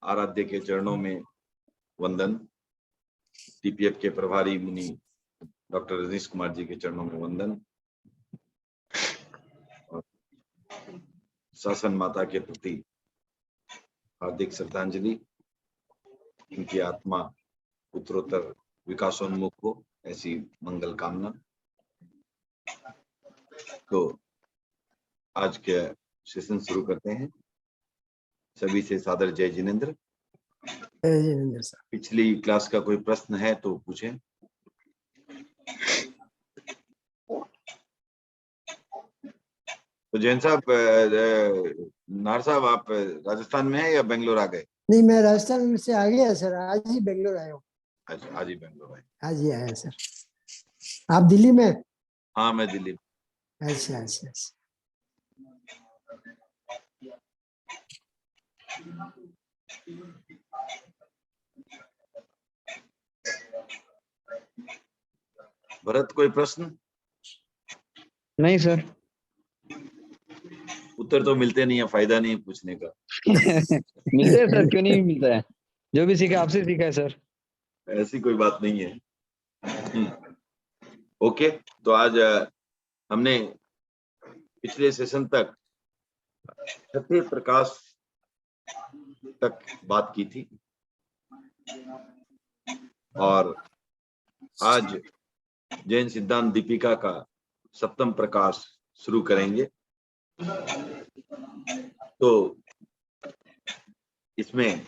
आराध्य के चरणों में वंदन, टीपीएफ के प्रभारी मुनि डॉक्टर रजनीश कुमार जी के चरणों में वंदन, और शासन माता के प्रति हार्दिक श्रद्धांजलि। उनकी आत्मा उत्तरोत्तर विकासोन्मुख हो, ऐसी मंगल कामना। तो आज के सेशन शुरू करते हैं। सभी से सादर जय जिनेंद्र। पिछली क्लास का कोई प्रश्न है तो पूछें। तो जैन साहब, नार साहब, आप राजस्थान में हैं या बेंगलोर आ गए? नहीं, मैं राजस्थान से आ गया सर, आज ही बेंगलोर आया हूँ। अच्छा, आज ही बेंगलोर आए? आज ही आया सर। आप दिल्ली में? हाँ, मैं दिल्ली में। अच्छा अच्छा अच्छा। भरत, कोई प्रश्न? नहीं सर। उत्तर तो मिलते नहीं है, फायदा नहीं पूछने का। मिलते हैं सर, क्यों नहीं मिलता है? जो भी सीखा आपसे सीखा है सर। ऐसी कोई बात नहीं है। ओके, तो आज हमने पिछले सेशन तक छठे प्रकाश तक बात की थी, और आज जैन सिद्धांत दीपिका का सप्तम प्रकाश शुरू करेंगे। तो इसमें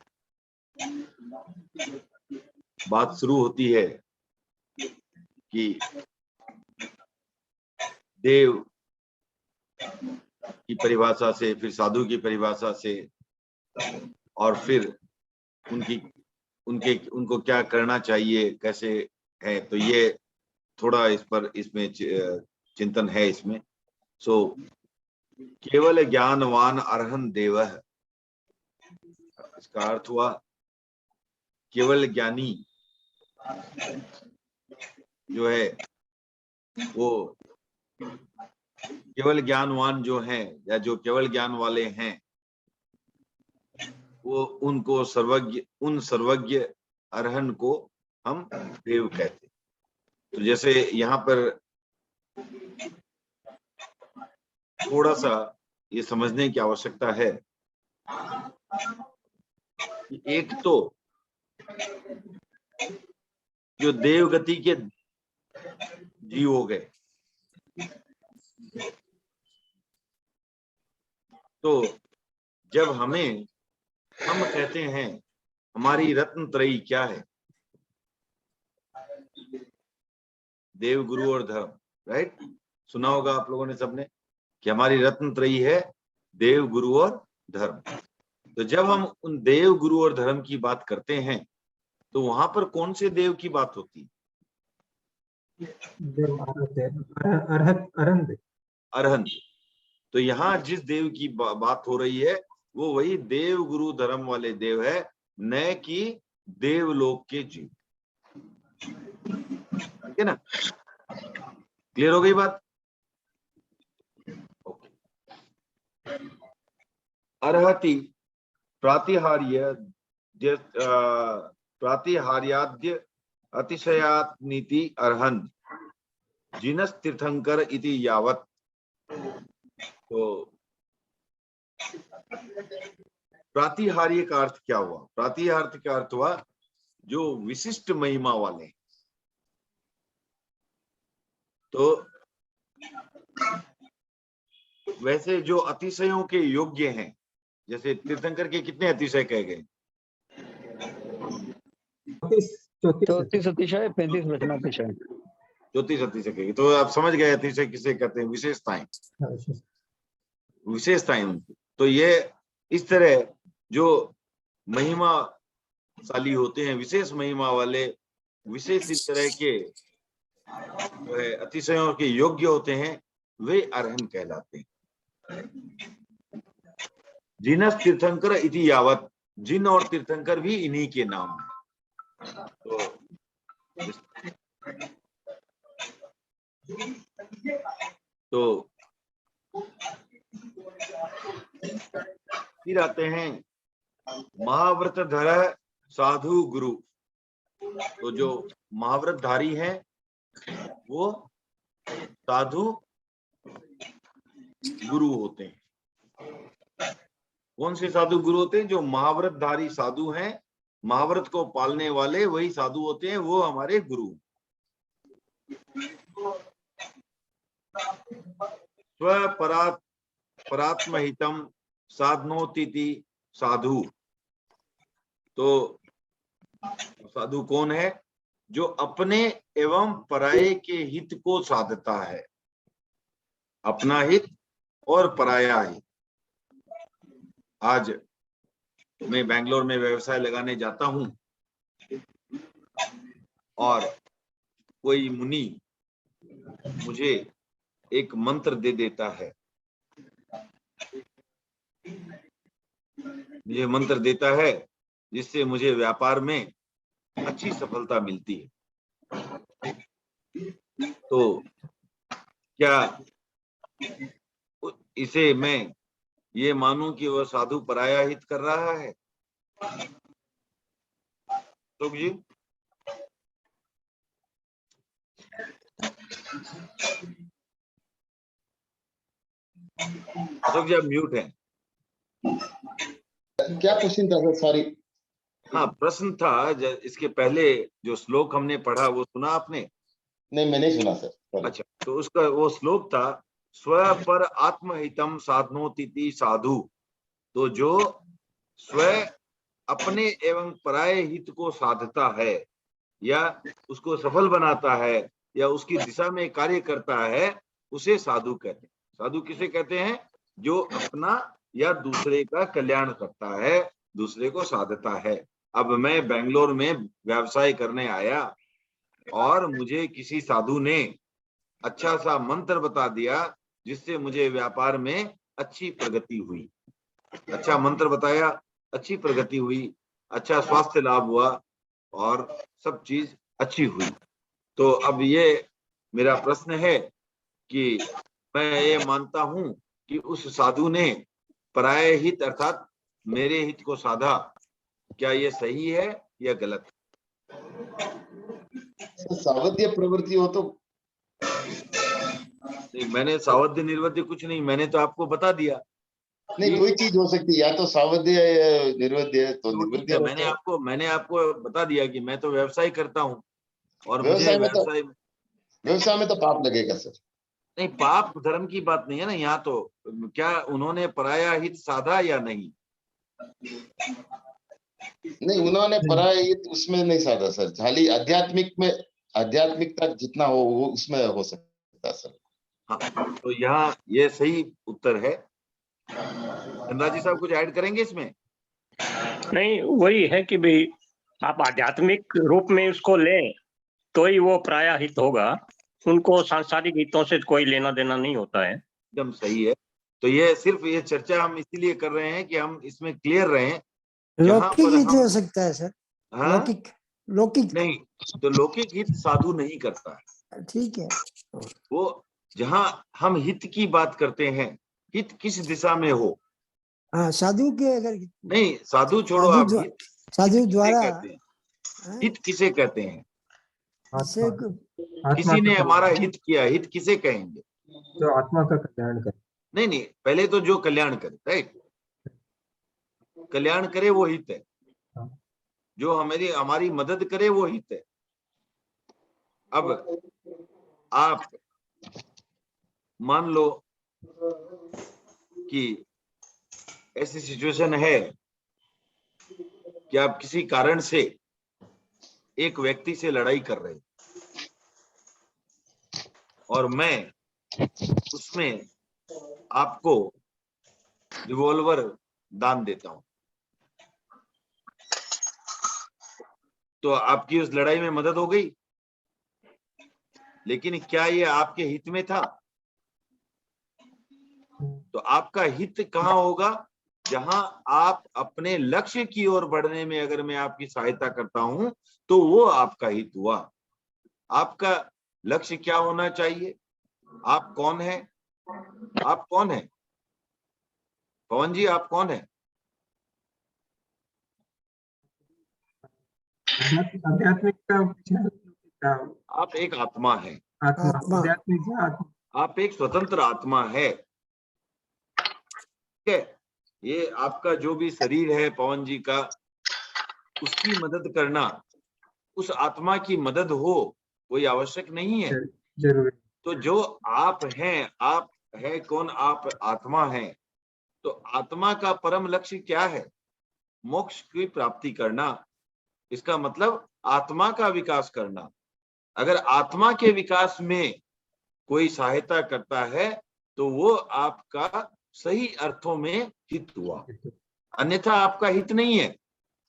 बात शुरू होती है कि देव की परिभाषा से, फिर साधु की परिभाषा से, और फिर उनको क्या करना चाहिए, कैसे है। तो ये थोड़ा इसमें चिंतन है इसमें। सो केवल ज्ञानवान अरहन देवः, इसका अर्थ हुआ केवल ज्ञानी जो है, वो केवल ज्ञानवान जो है, या जो केवल ज्ञान वाले हैं, वो उनको उन सर्वज्ञ अरहन को हम देव कहते। तो जैसे यहाँ पर थोड़ा सा ये समझने की आवश्यकता है कि एक तो जो देव गति के जीव हो गए, तो जब हम कहते हैं हमारी रत्न त्रयी क्या है, देव, गुरु और धर्म, राइट? सुना होगा आप लोगों ने सबने कि हमारी रत्न त्रयी है देव, गुरु और धर्म। तो जब हम उन देव, गुरु और धर्म की बात करते हैं, तो वहां पर कौन से देव की बात होती है? अरहंत। तो यहाँ जिस देव की बात हो रही है, वो वही देव, गुरु, धर्म वाले देव है, न कि देवलोक के जीव। ठीक है ना? क्लियर हो गई बात? ओके। अर्हति प्रातिहार्याद्य अतिशयात् नीति अर्हन् जिनस तीर्थंकर इति यावत्। तो प्रातिहार्य का अर्थ क्या हुआ? प्रातिहार्य का अर्थ हुआ जो विशिष्ट महिमा वाले। तो वैसे जो अतिशयों के योग्य हैं, जैसे तीर्थंकर के कितने अतिशय कहे गए? 34 अतिशय, 35 वचनातिशय। 34 अतिशय कहेंगे। तो आप समझ गए अतिशय किसे कहते हैं? विशेषताएं, विशेषताएं। तो ये इस तरह जो महिमाशाली होते हैं, विशेष महिमा वाले, विशेष इस तरह के जो है अतिशयों के योग्य होते हैं, वे अरहन कहलाते हैं। जिनस तीर्थंकर इति यावत, जिन और तीर्थंकर भी इन्हीं के नाम है। तो फिर आते हैं महाव्रतधर साधु गुरु। तो जो महाव्रतधारी है वो साधु गुरु होते हैं। कौन से साधु गुरु होते हैं? जो महाव्रतधारी साधु हैं, महाव्रत को पालने वाले वही साधु होते हैं, वो हमारे गुरु। परात्महितम साधनोतिथि साधु। तो साधु कौन है? जो अपने एवं पराये के हित को साधता है, अपना हित और पराया हित। आज मैं बेंगलोर में व्यवसाय लगाने जाता हूं और कोई मुनि मुझे एक मंत्र दे देता है, मुझे मंत्र देता है जिससे मुझे व्यापार में अच्छी सफलता मिलती है। तो क्या इसे मैं ये मानूं कि वह साधु पराया हित कर रहा है? तो जी अशोक जी आप म्यूट हैं। क्या क्वेश्चन था सर? सॉरी। हाँ, प्रश्न था इसके पहले जो श्लोक हमने पढ़ा वो सुना आपने? नहीं, मैंने सुना सर। अच्छा, तो उसका वो श्लोक था स्व पर आत्महितम साधनोतिथि साधु। तो जो स्व अपने एवं पराये हित को साधता है या उसको सफल बनाता है या उसकी दिशा में कार्य करता है, उसे साधु कहते हैं। साधु किसे कहते हैं? जो अपना या दूसरे का कल्याण करता है, दूसरे को साधता है। अब मैं बेंगलोर में व्यवसाय करने आया और मुझे किसी साधु ने अच्छा सा मंत्र बता दिया जिससे मुझे व्यापार में अच्छी प्रगति हुई। अच्छा मंत्र बताया, अच्छी प्रगति हुई, अच्छा स्वास्थ्य लाभ हुआ और सब चीज अच्छी हुई। तो अब ये मेरा प्रश्न है कि मैं ये मानता हूं कि उस साधु ने पराये हित अर्थात मेरे हित को साधा। क्या ये सही है या गलत? सावध्य प्रवृत्ति हो तो नहीं, मैंने सावध्य निर्वध्य कुछ नहीं, मैंने तो आपको बता दिया। नहीं, कोई चीज हो सकती है, या तो सावध्य या निर्वध्य। तो ठीक निर्वध्य है, मैंने आपको बता दिया कि मैं तो व्यवसाय करता हूँ और मुझे व्यवसाय में तो पाप लगेगा सर। नहीं, पाप धर्म की बात नहीं है ना यहाँ। तो क्या उन्होंने पराया हित साधा या नहीं? नहीं, उन्होंने पराया हित उसमें नहीं साधा सर। खाली आध्यात्मिकता जितना हो वो उसमें हो सकता सर। हाँ, तो यहाँ ये सही उत्तर है। धनराज जी साहब कुछ ऐड करेंगे इसमें? नहीं, वही है कि भाई आप आध्यात्मिक रूप में उसको लें तो ही वो प्रायः हित होगा। उनको सांसारिक हितों से कोई लेना देना नहीं होता है। एकदम सही है। तो ये सिर्फ ये चर्चा हम इसीलिए कर रहे हैं कि हम इसमें क्लियर रहें। लौकिक हित हो सकता है सर। हाँ? लौकिक नहीं, तो लौकिक हित साधु नहीं करता है। ठीक है। वो जहां हम हित की बात करते हैं, हित किस दिशा में हो। हाँ, साधु के अगर नहीं, साधु छोड़ो, आप साधु द्वारा कहते हैं, हित किसे कहते हैं? से किसी ने हमारा हित किया, हित किसे कहेंगे? जो आत्मा का कल्याण करे। नहीं, पहले तो जो कल्याण करे, राइट? कल्याण करे वो हित है। जो हमारी मदद करे वो हित है। अब आप मान लो कि ऐसी सिचुएशन है कि आप किसी कारण से एक व्यक्ति से लड़ाई कर रहे और मैं उसमें आपको रिवॉल्वर दान देता हूं, तो आपकी उस लड़ाई में मदद हो गई। लेकिन क्या ये आपके हित में था? तो आपका हित कहाँ होगा? जहां आप अपने लक्ष्य की ओर बढ़ने में अगर मैं आपकी सहायता करता हूं तो वो आपका हित हुआ। आपका लक्ष्य क्या होना चाहिए? आप कौन है? आप कौन है? पवन जी, आप कौन है? आध्यात्मिक का क्या? आप एक आत्मा है, आत्मा, आत्मा। आध्यात्मिक या आत्मा। आप एक स्वतंत्र आत्मा है, ठीक है। ये आपका जो भी शरीर है पवन जी का, उसकी मदद करना, उस आत्मा की मदद हो कोई आवश्यक नहीं है। जरूरी। तो जो आप हैं, आप है कौन? आप आत्मा हैं। तो आत्मा का परम लक्ष्य क्या है? मोक्ष की प्राप्ति करना। इसका मतलब आत्मा का विकास करना। अगर आत्मा के विकास में कोई सहायता करता है तो वो आपका सही अर्थों में हित हुआ, अन्यथा आपका हित नहीं है।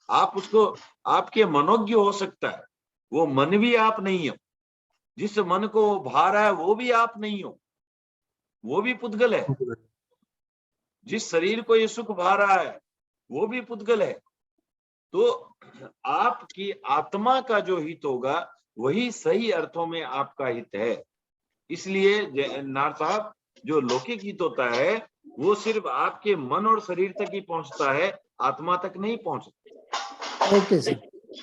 आप उसको, आपके मनोज्ञ हो सकता है, वो मन भी आप नहीं हो। जिस मन को भा रहा है वो भी आप नहीं हो, वो भी पुद्गल है। जिस शरीर को ये सुख भा रहा है वो भी पुद्गल है। तो आपकी आत्मा का जो हित होगा वही सही अर्थों में आपका हित है। इसलिए नार साहब, जो लौकिक हित होता है वो सिर्फ आपके मन और शरीर तक ही पहुंचता है, आत्मा तक नहीं पहुंचता। Okay sir.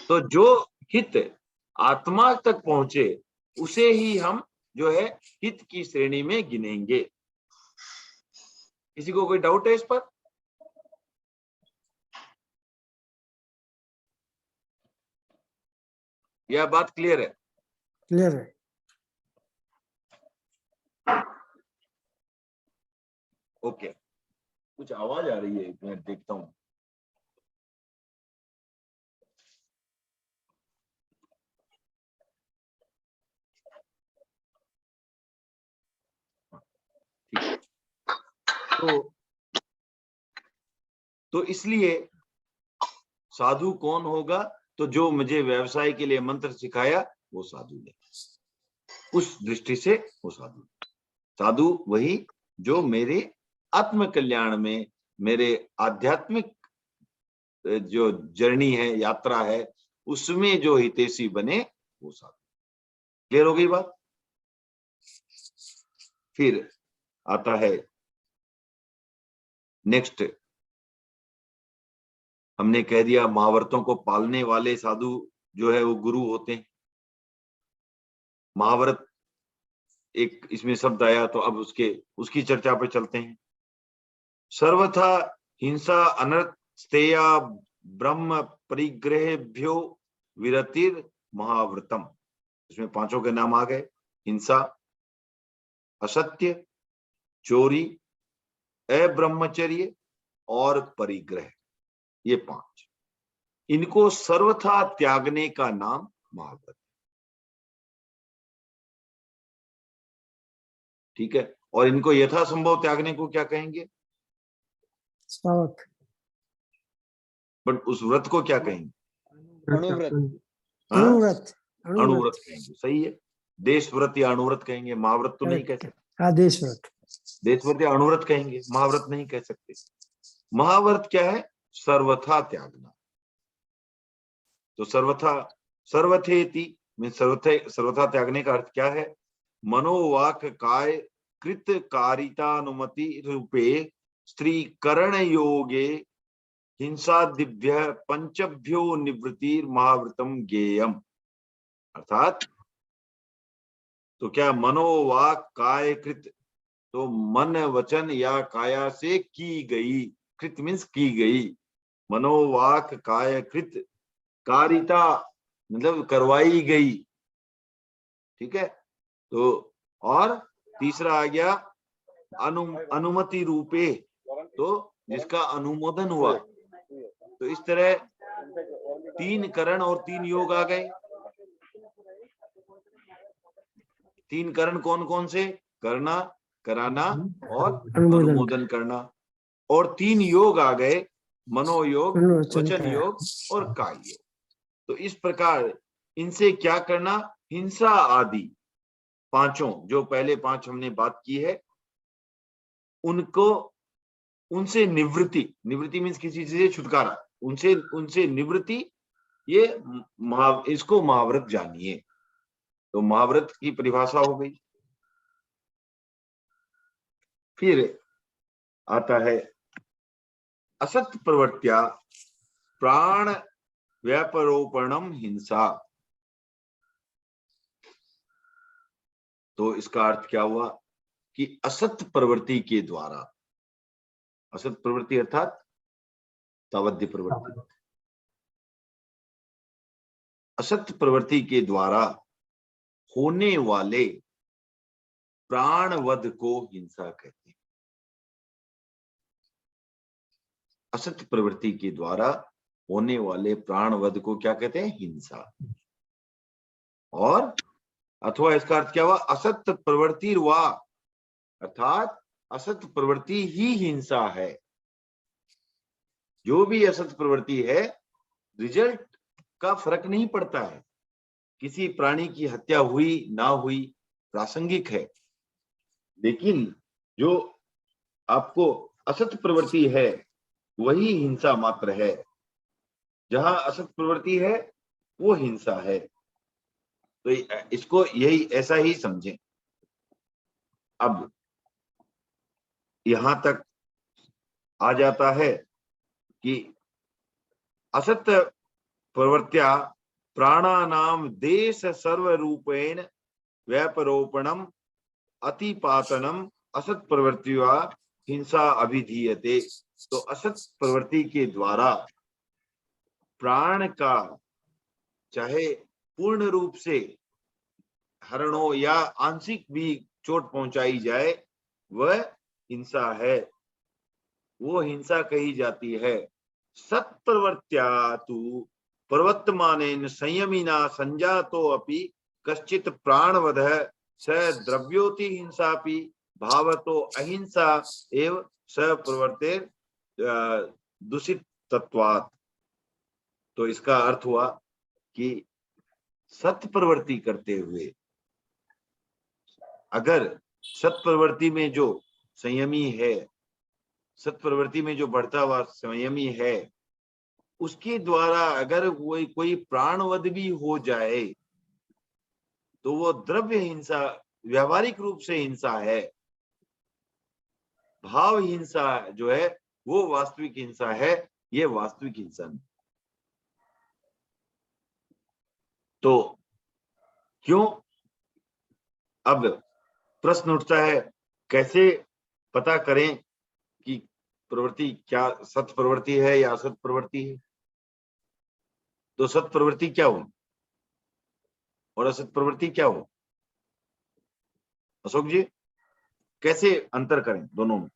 तो जो हित आत्मा तक पहुंचे उसे ही हम जो है हित की श्रेणी में गिनेंगे। किसी को कोई डाउट है इस पर? यह बात क्लियर है? क्लियर है। ओके। कुछ आवाज आ रही है, मैं देखता हूं। तो इसलिए साधु कौन होगा? तो जो मुझे व्यवसाय के लिए मंत्र सिखाया वो साधु है। उस दृष्टि से वो साधु। साधु वही जो मेरे आत्म कल्याण में, मेरे आध्यात्मिक जो जर्नी है, यात्रा है, उसमें जो हितैषी बने वो साधु। क्लियर हो गई बात? फिर आता है नेक्स्ट। हमने कह दिया महाव्रतों को पालने वाले साधु जो है वो गुरु होते हैं। महाव्रत एक इसमें शब्द आया तो अब उसकी चर्चा पे चलते हैं। सर्वथा हिंसा अनर्थ स्तेया ब्रह्म परिग्रहेभ्यो विरतिर महाव्रतम। इसमें पांचों के नाम आ गए। हिंसा, असत्य, चोरी, अब्रह्मचर्य और परिग्रह, ये पांच। इनको सर्वथा त्यागने का नाम महाव्रत। ठीक है। और इनको यथासंभव त्यागने को क्या कहेंगे? स्वावक। बट उस व्रत को क्या कहेंगे? अणुव्रत। हाँ? अणुव्रत। अणुव्रत कहेंगे। सही है। देश व्रत या अणुव्रत कहेंगे, महाव्रत तो नहीं कह सकते। आदेश व्रत। देश व्रत या अणुव्रत कहेंगे, महाव्रत नहीं कह सकते। महाव्रत क्या है? सर्वथा त्यागना। तो सर्वथेति सर्वथा त्यागने का अर्थ क्या है? मनोवाक काय कृत कारितानुमति रूपे स्त्रीकरण योगे हिंसादिभ्य पंचभ्यो निवृत्तिर महाव्रतम ज्ञेयम। अर्थात तो क्या मनोवाक काय कृत, तो मन वचन या काया से की गई, कृत मीन्स की गई, मनोवाक काय कृत, कारिता मतलब करवाई गई। ठीक है। तो और तीसरा आ गया अनुमति रूपे, तो जिसका अनुमोदन हुआ। तो इस तरह 3 करण और 3 योग आ गए। 3 करण कौन कौन से? करना, कराना और अनुमोदन करना। और 3 योग आ गए, मनोयोग, वचन योग और काय योग। तो इस प्रकार इनसे क्या करना? हिंसा आदि पांचों, जो पहले 5 हमने बात की है, उनसे निवृत्ति। निवृत्ति मीन्स किसी चीज से छुटकारा, उनसे निवृत्ति। ये इसको महाव्रत जानिए। तो महाव्रत की परिभाषा हो गई। फिर आता है असत्य प्रवृत्तिया प्राण व्यापरोपणम हिंसा। तो इसका अर्थ क्या हुआ कि असत प्रवृत्ति के द्वारा, असत प्रवृत्ति अर्थात तावद्य प्रवृत्ति, असत प्रवृत्ति के द्वारा होने वाले प्राणवध को हिंसा कहते हैं। असत प्रवृत्ति के द्वारा होने वाले प्राणवध को क्या कहते हैं? हिंसा। और अथवा इसका अर्थ क्या हुआ? असत प्रवृत्ति वा, अर्थात असत प्रवृत्ति ही हिंसा है। जो भी असत प्रवृत्ति है, रिजल्ट का फर्क नहीं पड़ता है। किसी प्राणी की हत्या हुई ना हुई प्रासंगिक है, लेकिन जो आपको असत प्रवृत्ति है वही हिंसा मात्र है। जहां असत प्रवृत्ति है वो हिंसा है। तो इसको यही ऐसा ही समझें। अब यहां तक आ जाता है कि असत प्रवृत्त्या प्राणानाम देश सर्वरूपेण व्यापरोपणम अतिपातनम असत प्रवृत्तिया हिंसा अभिधीयते। तो असत प्रवृत्ति के द्वारा प्राण का चाहे पूर्ण रूप से हरण हो या आंशिक भी चोट पहुंचाई जाए, वह हिंसा है, वो हिंसा कही जाती है। सत्प्रवृत्त्या तु प्रवर्तमानेन संयमिना संजातो अपि कश्चित् प्राणवधः स द्रव्योति हिंसापि भावतो अहिंसा एव स प्रवृत्तेर दूषित तत्वात्। तो इसका अर्थ हुआ कि सत्प्रवृत्ति करते हुए, अगर सत्प्रवृत्ति में जो संयमी है, सत्प्रवृत्ति में जो बढ़ता हुआ संयमी है, उसके द्वारा अगर कोई प्राणवध भी हो जाए तो वो द्रव्य हिंसा, व्यावहारिक रूप से हिंसा है। भाव हिंसा जो है वो वास्तविक हिंसा है, ये वास्तविक हिंसा नहीं। तो क्यों? अब प्रश्न उठता है, कैसे पता करें कि प्रवृत्ति क्या सत प्रवृत्ति है या असत प्रवृत्ति है? तो सत प्रवृत्ति क्या हुई और असत प्रवृत्ति क्या हो? अशोक जी, कैसे अंतर करें दोनों में?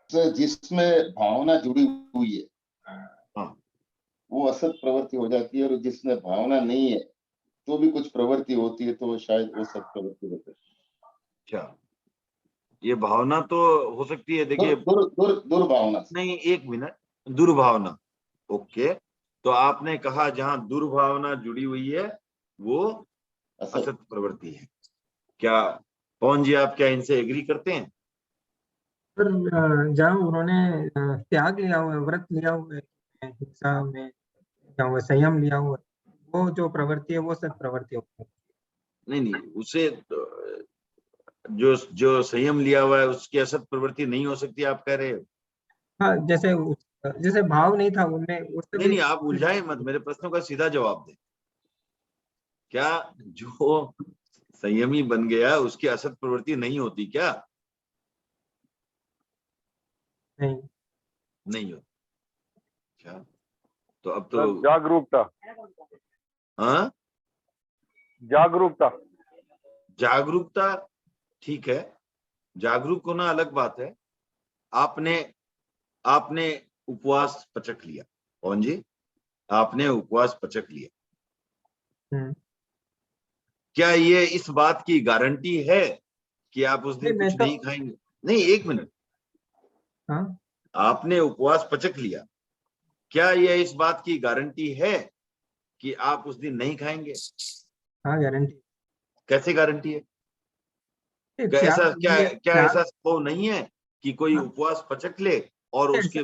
जिसमें भावना जुड़ी हुई है, हाँ, वो असत प्रवृत्ति हो जाती है, और जिसमें भावना नहीं है तो भी कुछ प्रवृत्ति होती है, तो वो शायद वो सत प्रवृत्ति होती है। अच्छा, ये भावना तो हो सकती है, देखिए दुर्भावना नहीं, एक मिनट, दुर्भावना, ओके। तो आपने कहा जहां दुर्भावना जुड़ी हुई है वो असत प्रवृत्ति है। क्या पवन जी, आप क्या इनसे एग्री करते हैं? पर जहाँ उन्होंने त्याग लिया हुआ है, व्रत लिया हुआ है, हिंसा में क्या हुआ, संयम लिया हुआ है, वो जो प्रवृत्ति है वो सत प्रवृत्ति होती है। नहीं, उसे जो संयम लिया हुआ है उसकी असत प्रवृत्ति नहीं हो सकती, आप कह रहे हो? हाँ, जैसे भाव नहीं था उनमें, उससे नहीं, आप उलझाए मत, मेरे प्रश्नों का सीधा जवाब दे। क्या जो संयमी बन गया उसकी असत प्रवृत्ति नहीं होती क्या? नहीं होती। क्या? तो अब तो जागरूकता, हाँ, जागरूकता ठीक है, जागरूक होना अलग बात है। आपने उपवास पचक लिया, कौन जी, आपने उपवास पचक लिया, क्या ये इस बात की गारंटी है कि आप उस दिन कुछ नहीं खाएंगे? नहीं, एक मिनट, हाँ, आपने उपवास पचक लिया, क्या ये इस बात की गारंटी है कि आप उस दिन नहीं खाएंगे? हाँ, गारंटी। कैसे गारंटी है? क्या ऐसा संभव नहीं है कि कोई उपवास पचक ले और उसके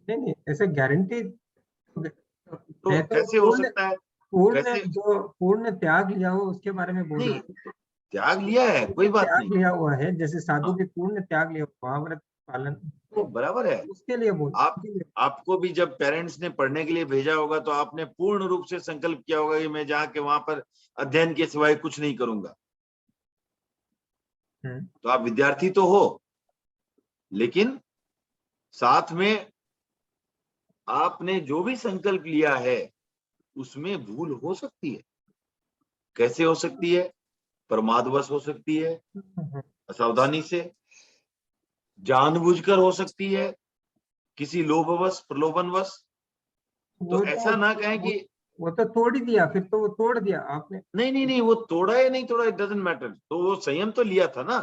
नहीं, ऐसे गारंटी तो कैसे हो सकता है? पूर्ण त्याग लिया हो उसके बारे में बोल रहा हूँ। त्याग लिया है, कोई बात नहीं, त्याग लिया हुआ है, जैसे साधु भी पूर्ण त्याग लिया, महाव्रत पालन तो बराबर है। उसके लिए बोल आपको भी जब पेरेंट्स ने पढ़ने के लिए भेजा होगा तो आपने पूर्ण रूप से संकल्प किया होगा कि मैं जाके वहां पर अध्ययन के सिवाय कुछ नहीं करूंगा। तो आप विद्यार्थी तो हो, लेकिन साथ में आपने जो भी संकल्प लिया है उसमें भूल हो सकती है। कैसे हो सकती है? प्रमादवश हो सकती है, असावधानी से, जानबूझकर हो सकती है, किसी लोभवश प्रलोभनवश। तो ऐसा ना कहें कि वो तो तोड़ ही दिया, फिर तो वो तोड़ दिया आपने। नहीं, वो तोड़ा या नहीं तोड़ा, इट डजंट मैटर। तो वो संयम तो लिया था ना।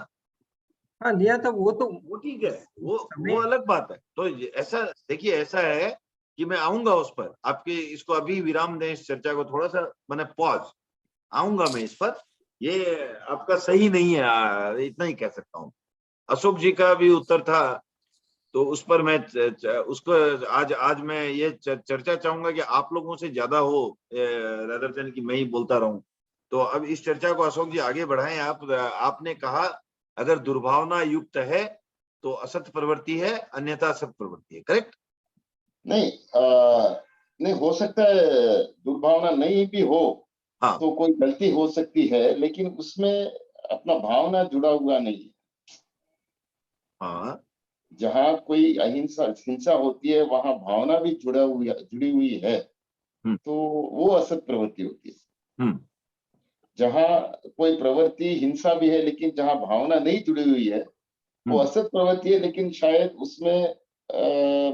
हाँ लिया था, वो ठीक है, वो अलग बात है। तो ऐसा देखिए, ऐसा है कि मैं आऊंगा उस पर, आपके इसको अभी विराम दें, इस चर्चा को थोड़ा सा मैंने पॉज, आऊंगा मैं इस पर। ये आपका सही नहीं है, इतना ही कह सकता हूँ। अशोक जी का भी उत्तर था, तो उस पर मैं उसको आज मैं ये चर्चा चाहूंगा कि आप लोगों से ज्यादा हो, रादर देन कि मैं ही बोलता रहूं। तो अब इस चर्चा को अशोक जी आगे बढ़ाएं। आपने कहा अगर दुर्भावना युक्त है तो असत प्रवृत्ति है, अन्यथा असत प्रवृत्ति है, करेक्ट? नहीं नहीं हो सकता है दुर्भावना नहीं भी हो। हाँ। तो कोई गलती हो सकती है, लेकिन उसमें अपना भावना जुड़ा हुआ नहीं है। हाँ, जहाँ कोई अहिंसा हिंसा होती है वहां भावना भी जुड़ी हुई है, तो वो असत प्रवृत्ति होती है। जहाँ कोई प्रवृत्ति हिंसा भी है लेकिन जहाँ भावना नहीं जुड़ी हुई है वो असत प्रवृत्ति है, लेकिन शायद उसमें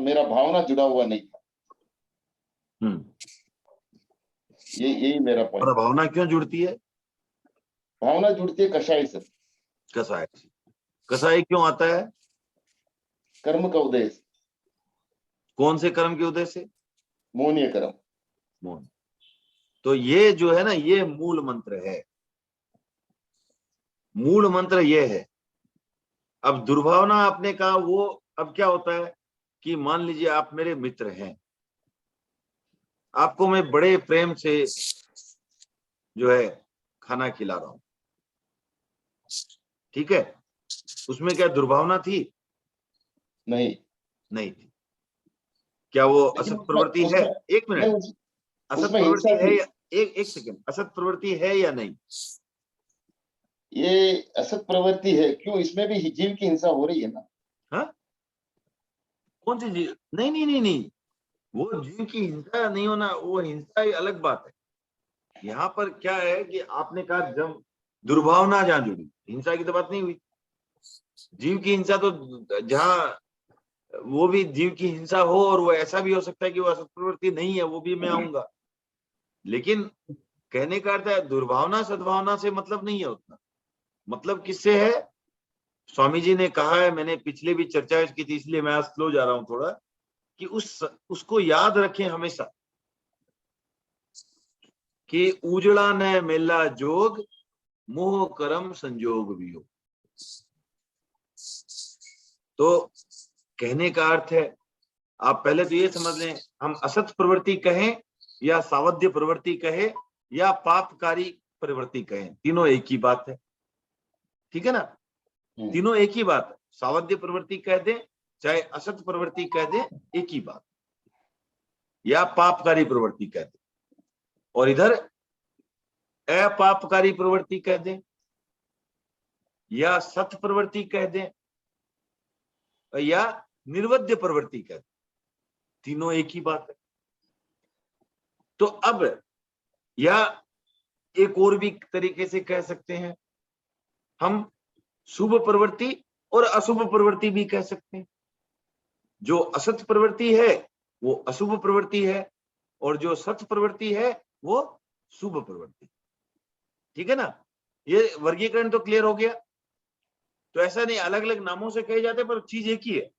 मेरा भावना जुड़ा हुआ नहीं था। यही मेरा पॉइंट। और भावना क्यों जुड़ती है? भावना जुड़ती है कषाय से। कसाय से। कसाय क्यों आता है? कर्म का उद्देश्य। कौन से कर्म के उद्देश्य से? मोहनीय कर्म। मोहन। तो ये जो है ना, ये मूल मंत्र है। मूल मंत्र ये है। अब दुर्भावना आपने कहा, वो अब क्या होता है कि मान लीजिए आप मेरे मित्र हैं, आपको मैं बड़े प्रेम से जो है खाना खिला रहा हूं, ठीक है? उसमें क्या दुर्भावना थी? नहीं थी। क्या वो असत प्रवृत्ति है? एक मिनट, असत प्रवृत्ति है या एक सेकंड, असत प्रवृत्ति है या नहीं? ये असत प्रवृत्ति है। क्यों? इसमें भी जीव की हिंसा हो रही है ना। हाँ, कौन सी जीव? नहीं, वो जीव की हिंसा नहीं होना, वो हिंसा ही अलग बात है। यहाँ पर क्या है कि आपने कहा जब दुर्भावना जहां जुड़ी, हिंसा की तो बात नहीं हुई। जीव की हिंसा तो जहां वो भी जीव की हिंसा हो, और वो ऐसा भी हो सकता है कि वो असत प्रवृत्ति नहीं है, वो भी मैं आऊंगा। लेकिन कहने का अर्थ है दुर्भावना सद्भावना से मतलब नहीं है उतना। मतलब किससे है? स्वामी जी ने कहा है, मैंने पिछले भी चर्चा की थी, इसलिए मैं आज स्लो जा रहा हूं थोड़ा, कि उसको याद रखें हमेशा कि उजड़ा न मेला जोग, मोह करम संजोग भी हो। तो कहने का अर्थ है, आप पहले तो ये समझ लें, हम असत प्रवृत्ति कहें या सावध्य प्रवृत्ति कहें या पापकारी प्रवृत्ति कहें, तीनों एक ही बात है, ठीक है ना? तीनों एक ही बात है। सावध्य प्रवृत्ति कह दें चाहे असत प्रवृत्ति कह दें, एक ही बात, या पापकारी प्रवृत्ति कह दें। और इधर अपापकारी प्रवृत्ति कह दें या सत प्रवृत्ति कह दें या निर्वध्य प्रवृत्ति कह दें, तीनों एक ही बात है। तो अब या एक और भी तरीके से कह सकते हैं, हम शुभ प्रवृत्ति और अशुभ प्रवृत्ति भी कह सकते हैं। जो असत प्रवृत्ति है वो अशुभ प्रवृत्ति है, और जो सत प्रवृत्ति है वो शुभ प्रवृत्ति, ठीक है ना? ये वर्गीकरण तो क्लियर हो गया। तो ऐसा नहीं अलग अलग नामों से कहे जाते, पर चीज एक ही है।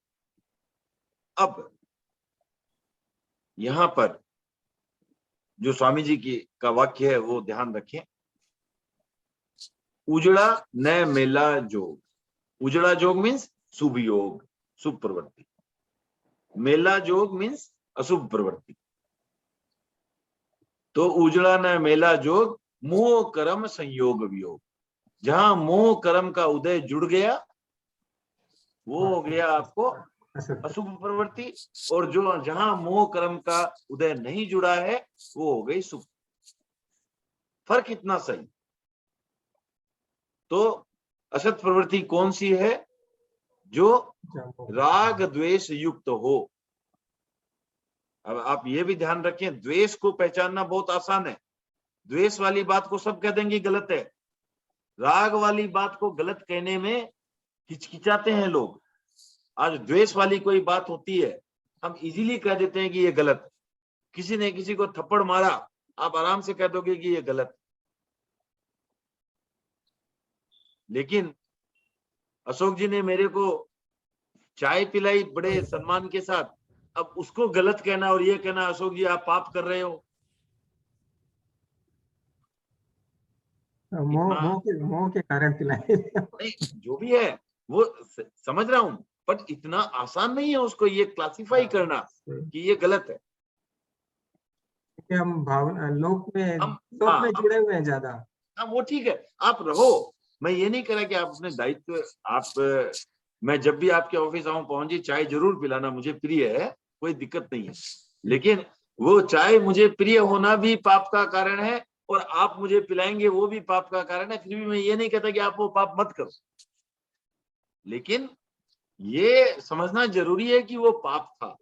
अब यहां पर जो स्वामी जी की का वाक्य है वो ध्यान रखें, उजड़ा न मेला जोग। उजड़ा जोग मीन्स शुभ योग, शुभ प्रवृत्ति। मेला जोग मीन्स अशुभ प्रवृत्ति। तो उजड़ा न मेला जोग, मोह कर्म संयोग वियोग। जहां मोह कर्म का उदय जुड़ गया, वो हो गया आपको असत अशुभ प्रवृत्ति, और जो जहां मोह कर्म का उदय नहीं जुड़ा है वो हो गई शुभ। फर्क इतना सही। तो असत प्रवृत्ति कौन सी है? जो राग द्वेष युक्त हो। अब आप ये भी ध्यान रखें, द्वेष को पहचानना बहुत आसान है। द्वेष वाली बात को सब कह देंगे गलत है, राग वाली बात को गलत कहने में हिचकिचाते हैं लोग। आज द्वेष वाली कोई बात होती है, हम इजीली कह देते हैं कि ये गलत है। किसी ने किसी को थप्पड़ मारा, आप आराम से कह दोगे कि ये गलत। लेकिन अशोक जी ने मेरे को चाय पिलाई बड़े सम्मान के साथ, अब उसको गलत कहना और ये कहना अशोक जी आप पाप कर रहे हो। मोह के कारण पिलाए। नहीं, जो भी है वो समझ रहा हूं, बट इतना आसान नहीं है उसको ये क्लासिफाई करना कि ये गलत है। हम भावना लोक में हम जुड़े हुए हैं ज्यादा। हाँ वो ठीक है, आप रहो। मैं ये नहीं कह रहा कि आप अपने दायित्व आप मैं जब भी आपके ऑफिस आऊं पहुंच जी चाय जरूर पिलाना, मुझे प्रिय है, कोई दिक्कत नहीं है। लेकिन वो चाय मुझे प्रिय होना भी पाप का कारण है, और आप मुझे पिलाएंगे वो भी पाप का कारण है। फिर भी मैं ये नहीं कहता कि आप वो पाप मत करो, लेकिन ये समझना जरूरी है कि वो पाप था,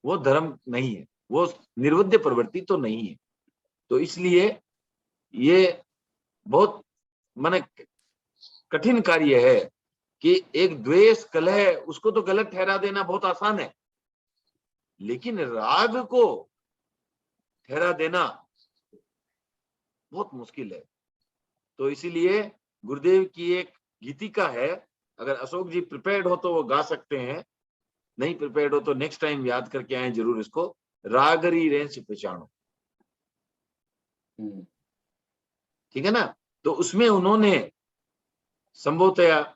वो धर्म नहीं है, वो निर्वध्य प्रवृत्ति तो नहीं है। तो इसलिए ये बहुत माने कठिन कार्य है कि एक द्वेष कलह उसको तो गलत ठहरा देना बहुत आसान है, लेकिन राग को ठहरा देना बहुत मुश्किल है। तो इसीलिए गुरुदेव की एक गीतिका है, अगर अशोक जी प्रिपेयर्ड हो तो वो गा सकते हैं, नहीं प्रिपेयर्ड हो तो नेक्स्ट टाइम याद करके आए जरूर इसको। रागरी रेंस पहचानो, ठीक है ना। तो उसमें उन्होंने संभवतया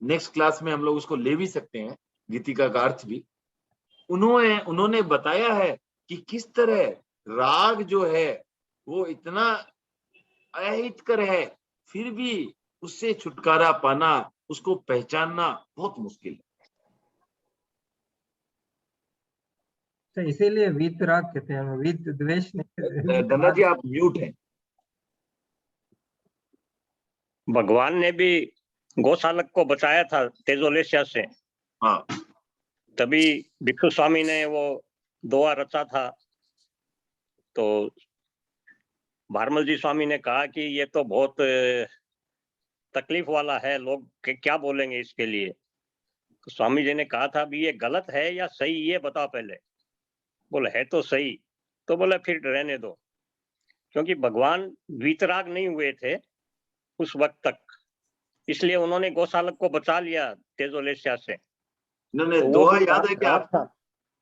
नेक्स्ट क्लास में हम लोग उसको ले भी सकते हैं, गीतिका का अर्थ भी। उन्होंने बताया है कि किस तरह राग जो है वो इतना अहितकर है, फिर भी उससे छुटकारा पाना, उसको पहचानना बहुत मुश्किल है। तो इसीलिए वीत राग कहते हैं, वीत द्वेष नहीं। धन्ना जी आप म्यूट हैं। भगवान ने भी गौशालक को बचाया था तेजोलेशिया से। हाँ, तभी भिक्षु स्वामी ने वो दोहा रचा था। तो भारमल जी स्वामी ने कहा कि ये तो बहुत तकलीफ वाला है, लोग क्या बोलेंगे इसके लिए। तो स्वामी जी ने कहा था भी ये गलत है या सही, ये बताओ पहले। बोले है तो सही। तो बोले फिर रहने दो, क्योंकि भगवान वीतराग नहीं हुए थे उस वक्त तक, इसलिए उन्होंने गौशालक को बचा लिया तेजोलेशिया से। इन्होंने तो दोहा याद है क्या आपको?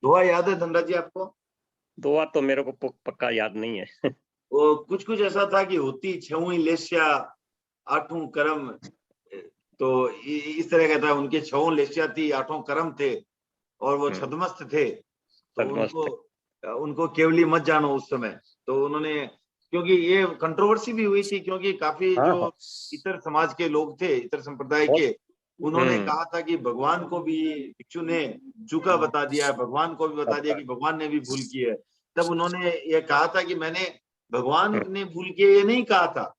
दोहा याद है धनराज जी आपको? दोहा तो मेरे को पक्का याद नहीं है। वो कुछ ऐसा था कि होती छहुई लेस्या आठों कर्म, तो इस तरह का था। उनके छहों लेस्या थी, आठों कर्म थे, और वो छदमस्त थे। तो उनको केवली मत जानो उस समय। तो उन्होंने, क्योंकि ये कंट्रोवर्सी भी हुई थी, क्योंकि काफी जो इतर समाज के लोग थे, इतर संप्रदाय के, उन्होंने कहा था कि भगवान को भी भिक्षु ने चूका बता दिया, भगवान को भी बता दिया कि भगवान ने भी भूल की है। तब उन्होंने ये कहा था कि मैंने भगवान ने भूल किए ये नहीं कहा था,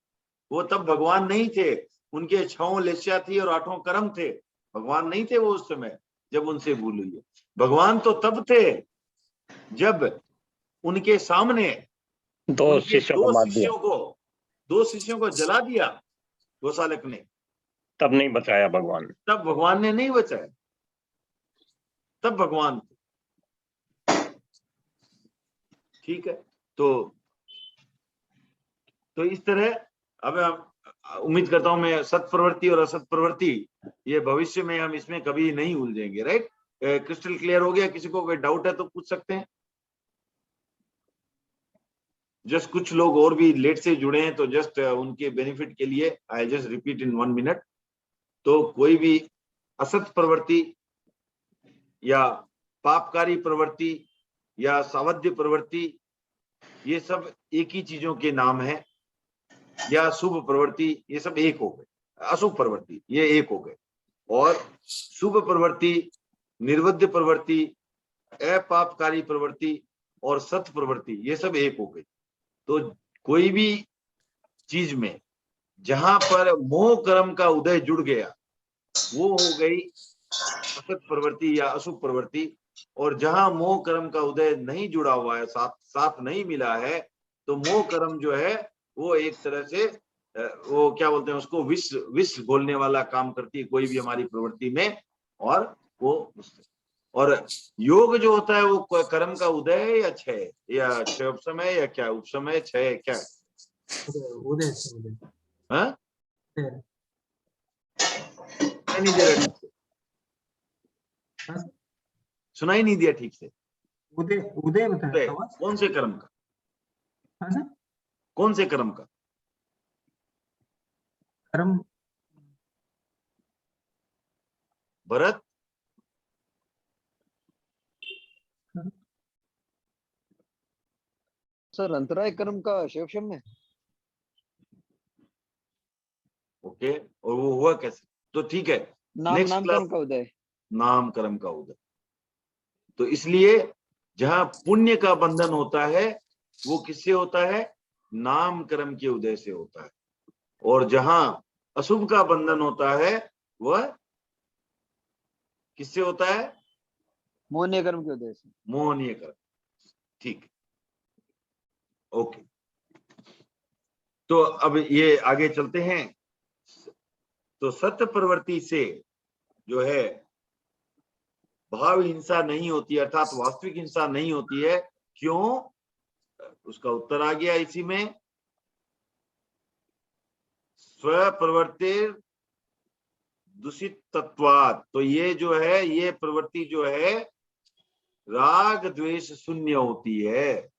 वो तब भगवान नहीं थे, उनके छहों लेस्या थी और आठों कर्म थे, भगवान नहीं थे वो उस समय जब उनसे भूल हुई है। भगवान तो तब थे जब उनके सामने दो शिष्यों को जला दिया गौशालक ने, तब नहीं बचाया भगवान। तब भगवान ने नहीं बचाया, तब भगवान थे। ठीक है, तो इस तरह अब उम्मीद करता हूं मैं सत प्रवृत्ति और असत प्रवृत्ति ये भविष्य में हम इसमें कभी नहीं उलझेंगे। राइट, क्रिस्टल क्लियर हो गया? किसी को कोई डाउट है तो पूछ सकते हैं। जस्ट कुछ लोग और भी लेट से जुड़े हैं, तो जस्ट उनके बेनिफिट के लिए I just repeat in 1 minute. तो कोई भी असत प्रवृत्ति या पापकारी प्रवृत्ति या सावध्य प्रवृत्ति, ये सब एक ही चीजों के नाम है। या शुभ प्रवृत्ति, ये सब एक हो गए। अशुभ प्रवृत्ति ये एक हो गए। और शुभ प्रवृत्ति, निर्वध्य प्रवृत्ति, अपापकारी प्रवृत्ति और सत प्रवृत्ति, ये सब एक हो गई। तो कोई भी चीज में जहां पर मोह कर्म का उदय जुड़ गया वो हो गई असत प्रवृत्ति या अशुभ प्रवृत्ति, और जहां मोह कर्म का उदय नहीं जुड़ा हुआ है, साथ नहीं मिला है, तो मोह कर्म जो है वो एक तरह से वो क्या बोलते हैं उसको, विष घोलने वाला काम करती है कोई भी हमारी प्रवृत्ति में। और वो और योग जो होता है वो कर्म का उदय है या क्षय, या क्षय उपसमय, या क्या उपसमय क्षय, क्या उदय से उदय। हाँ? फिर नहीं दे रहा ठीक से, हाँ, सुनाई नहीं दिया ठीक से। उदय उदय उदय बताया था। कौन से कर्म का? हाँ सर, कौन से कर्म का? कर्म भरत, सर अंतराय कर्म का शिवशम में। ओके, और वो हुआ कैसे? तो ठीक है, नाम नेक्स्ट नाम क्लास, कर्म का उदय। नाम कर्म का उदय। तो इसलिए जहां पुण्य का बंधन होता है वो किससे होता है? नाम कर्म के उदय से होता है। और जहां अशुभ का बंधन होता है वह किससे होता है? मोहनीय कर्म के उदय से। मोहनीय कर्म। ठीक, ओके। तो अब ये आगे चलते हैं। तो सत्य प्रवृत्ति से जो है भाव हिंसा नहीं होती, अर्थात वास्तविक हिंसा नहीं होती है। क्यों? उसका उत्तर आ गया इसी में। स्व प्रवृत्ति दूषित तत्वात्, तो ये जो है, ये प्रवृत्ति जो है राग द्वेष शून्य होती है,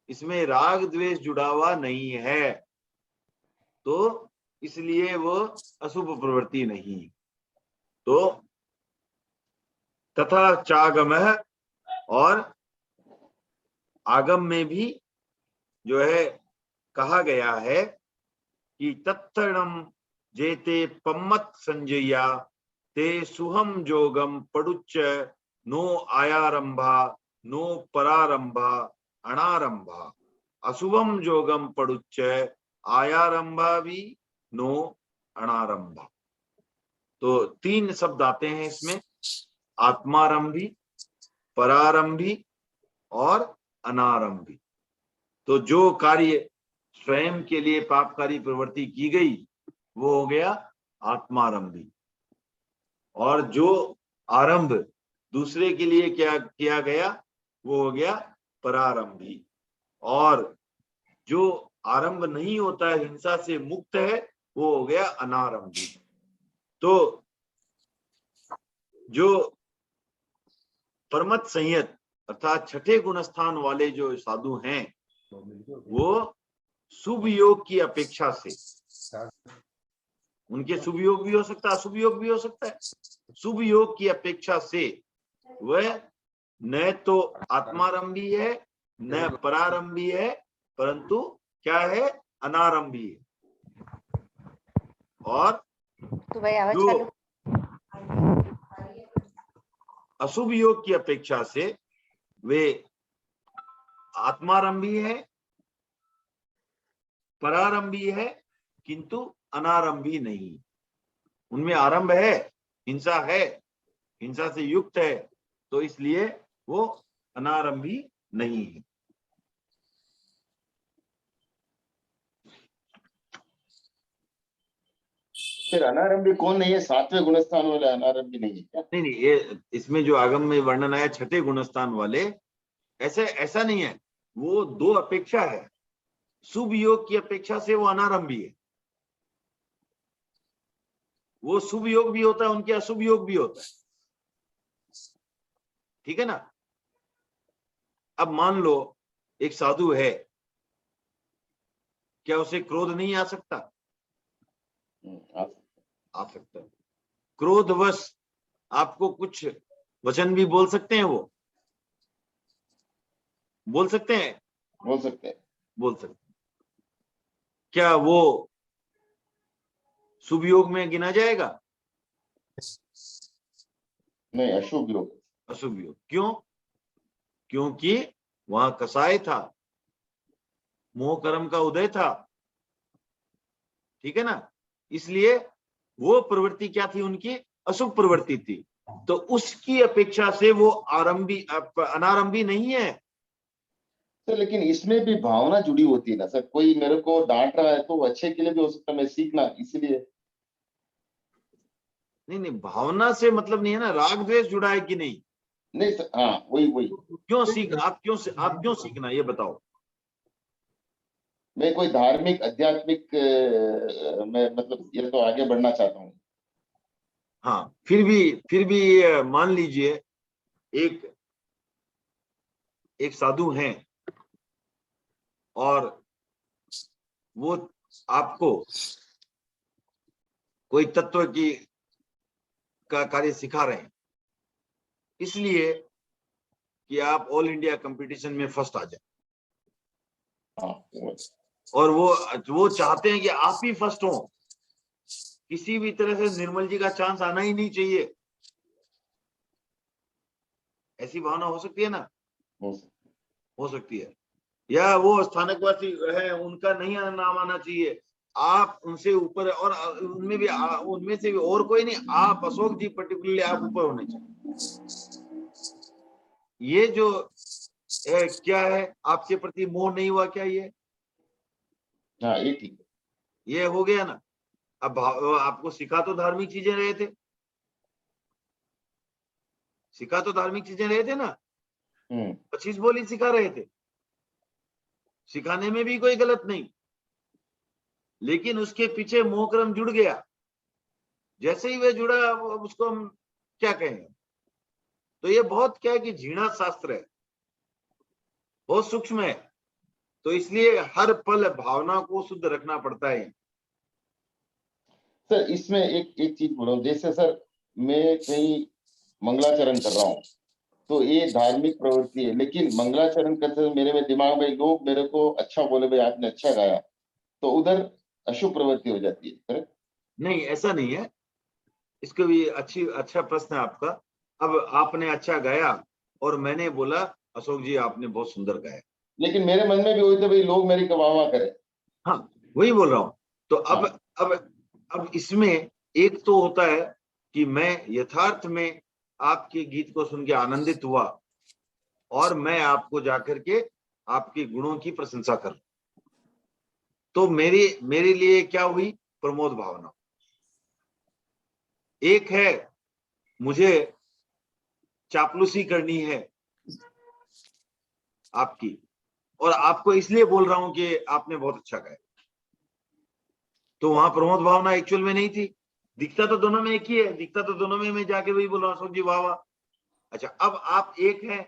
इसमें राग द्वेष जुड़ा हुआ नहीं है, तो इसलिए वो अशुभ प्रवृत्ति नहीं। तो तथा चागम, और आगम में भी जो है कहा गया है कि तत्तरणम जेते पम्मत संजया ते सुहम जोगम पडुच्च नो आयारंभा नो परारंभा अनारंभा, अशुभम जोगम पडुच्च आयारंभा भी नो अनारंभा। तो तीन शब्द आते हैं इसमें, आत्मारंभी, परारंभी और अनारंभी। तो जो कार्य स्वयं के लिए पापकारी प्रवृत्ति की गई वो हो गया आत्मारंभी, और जो आरंभ दूसरे के लिए क्या किया गया वो हो गया परारंभी, और जो आरंभ नहीं होता है, हिंसा से मुक्त है, वो हो गया अनारंभी। तो जो परमत संयत अर्थात छठे गुणस्थान वाले जो साधु हैं वो शुभ योग की अपेक्षा से, उनके शुभ योग भी हो सकता है, अशुभ योग भी हो सकता है, शुभ योग की अपेक्षा से वह न तो आत्मारंभी है न परारंभी है, परंतु क्या है? अनारंभी है। और तो भाई आवाज जो चालू। अशुभ योग की अपेक्षा से वे आत्मारंभी है, परारंभी है, किंतु अनारंभी नहीं। उनमें आरंभ है, हिंसा है, हिंसा से युक्त है, तो इसलिए वो अनारंभी नहीं है। फिर अनारंभी कौन नहीं है? सातवें गुणस्थान वाले अनारंभी नहीं है क्या? नहीं, ये इसमें जो आगम में वर्णन आया छठे गुणस्थान वाले, ऐसा नहीं है, वो दो अपेक्षा है। शुभ योग की अपेक्षा से वो अनारंभी है, वो शुभ योग भी होता है, उनके अशुभ योग भी होता है, ठीक है ना। अब मान लो एक साधु है, क्या उसे क्रोध नहीं आ सकता? आ सकता है। क्रोधवश आपको कुछ वचन भी बोल सकते हैं, वो बोल सकते हैं, बोल सकते हैं। बोल सकते हैं। क्या वो शुभ योग में गिना जाएगा? नहीं, अशुभ योग। अशुभ योग। क्यों? क्योंकि वहां कसाय था, मोह कर्म का उदय था, ठीक है ना, इसलिए वो प्रवृत्ति क्या थी उनकी? अशुभ प्रवृत्ति थी। तो उसकी अपेक्षा से वो अनारंभी नहीं है। सर लेकिन इसमें भी भावना जुड़ी होती है ना सर, कोई मेरे को डांट रहा है तो वो अच्छे के लिए भी हो सकता है, मैं सीखना इसीलिए। नहीं, भावना से मतलब नहीं है ना, राग द्वेष जुड़ा है कि नहीं? नहीं सर, हाँ वही। आप क्यों सीखना, ये बताओ। मैं कोई धार्मिक आध्यात्मिक मैं मतलब ये तो आगे बढ़ना चाहता हूँ। हाँ, फिर भी मान लीजिए एक साधु हैं और वो आपको कोई तत्व की का कार्य सिखा रहे हैं, इसलिए कि आप ऑल इंडिया कंपटीशन में फर्स्ट आ जाए, हाँ, और वो चाहते हैं कि आप ही फर्स्ट हो, किसी भी तरह से निर्मल जी का चांस आना ही नहीं चाहिए। ऐसी भावना हो सकती है ना? हो सकती है। या वो स्थानकवासी है, उनका नहीं नाम आना चाहिए, आप उनसे ऊपर, और उनमें से भी और कोई नहीं, आप अशोक जी पर्टिकुलरली आप ऊपर होने चाहिए। ये जो क्या है, आपके प्रति मोह नहीं हुआ क्या? ये हाँ, ये ठीक है। ये हो गया ना। अब आपको सिखा तो धार्मिक चीजें रहे थे, ना, 25 बोली सिखा रहे थे, सिखाने में भी कोई गलत नहीं, लेकिन उसके पीछे मोहक्रम जुड़ गया। जैसे ही वह जुड़ा, अब उसको हम क्या कहेंगे? तो ये बहुत क्या है कि झीणा शास्त्र है, बहुत सूक्ष्म है, तो इसलिए हर पल भावना को शुद्ध रखना पड़ता है। सर इसमें एक चीज बोलो, जैसे सर मैं कहीं मंगलाचरण कर रहा हूँ तो ये धार्मिक प्रवृत्ति है, लेकिन मंगलाचरण करते हुए मेरे में दिमाग में लोग मेरे को अच्छा बोले, भाई आपने अच्छा गाया, तो उधर अशुभ प्रवृत्ति हो जाती है, करेक्ट? नहीं, ऐसा नहीं है। इसको भी अच्छा प्रश्न है आपका। अब आपने अच्छा गाया और मैंने बोला अशोक जी आपने बहुत सुंदर गाया, लेकिन मेरे मन में भी वही था, भाई लोग मेरी वाह करें। हाँ, वही बोल रहा हूं। तो अब इसमें एक तो होता है कि मैं यथार्थ में आपके गीत को सुन के आनंदित हुआ और मैं आपको जाकर के आपके गुणों की प्रशंसा कर, तो मेरे लिए क्या हुई? प्रमोद भावना। एक है मुझे चापलूसी करनी है आपकी, और आपको इसलिए बोल रहा हूं कि आपने बहुत अच्छा गाया, तो वहां प्रमोद भावना एक्चुअल में नहीं थी। दिखता तो दोनों में एक ही है, दिखता तो दोनों में मैं जाके वही बोल रहा हूं अशोक जी वाह वाह। अच्छा, अब आप एक है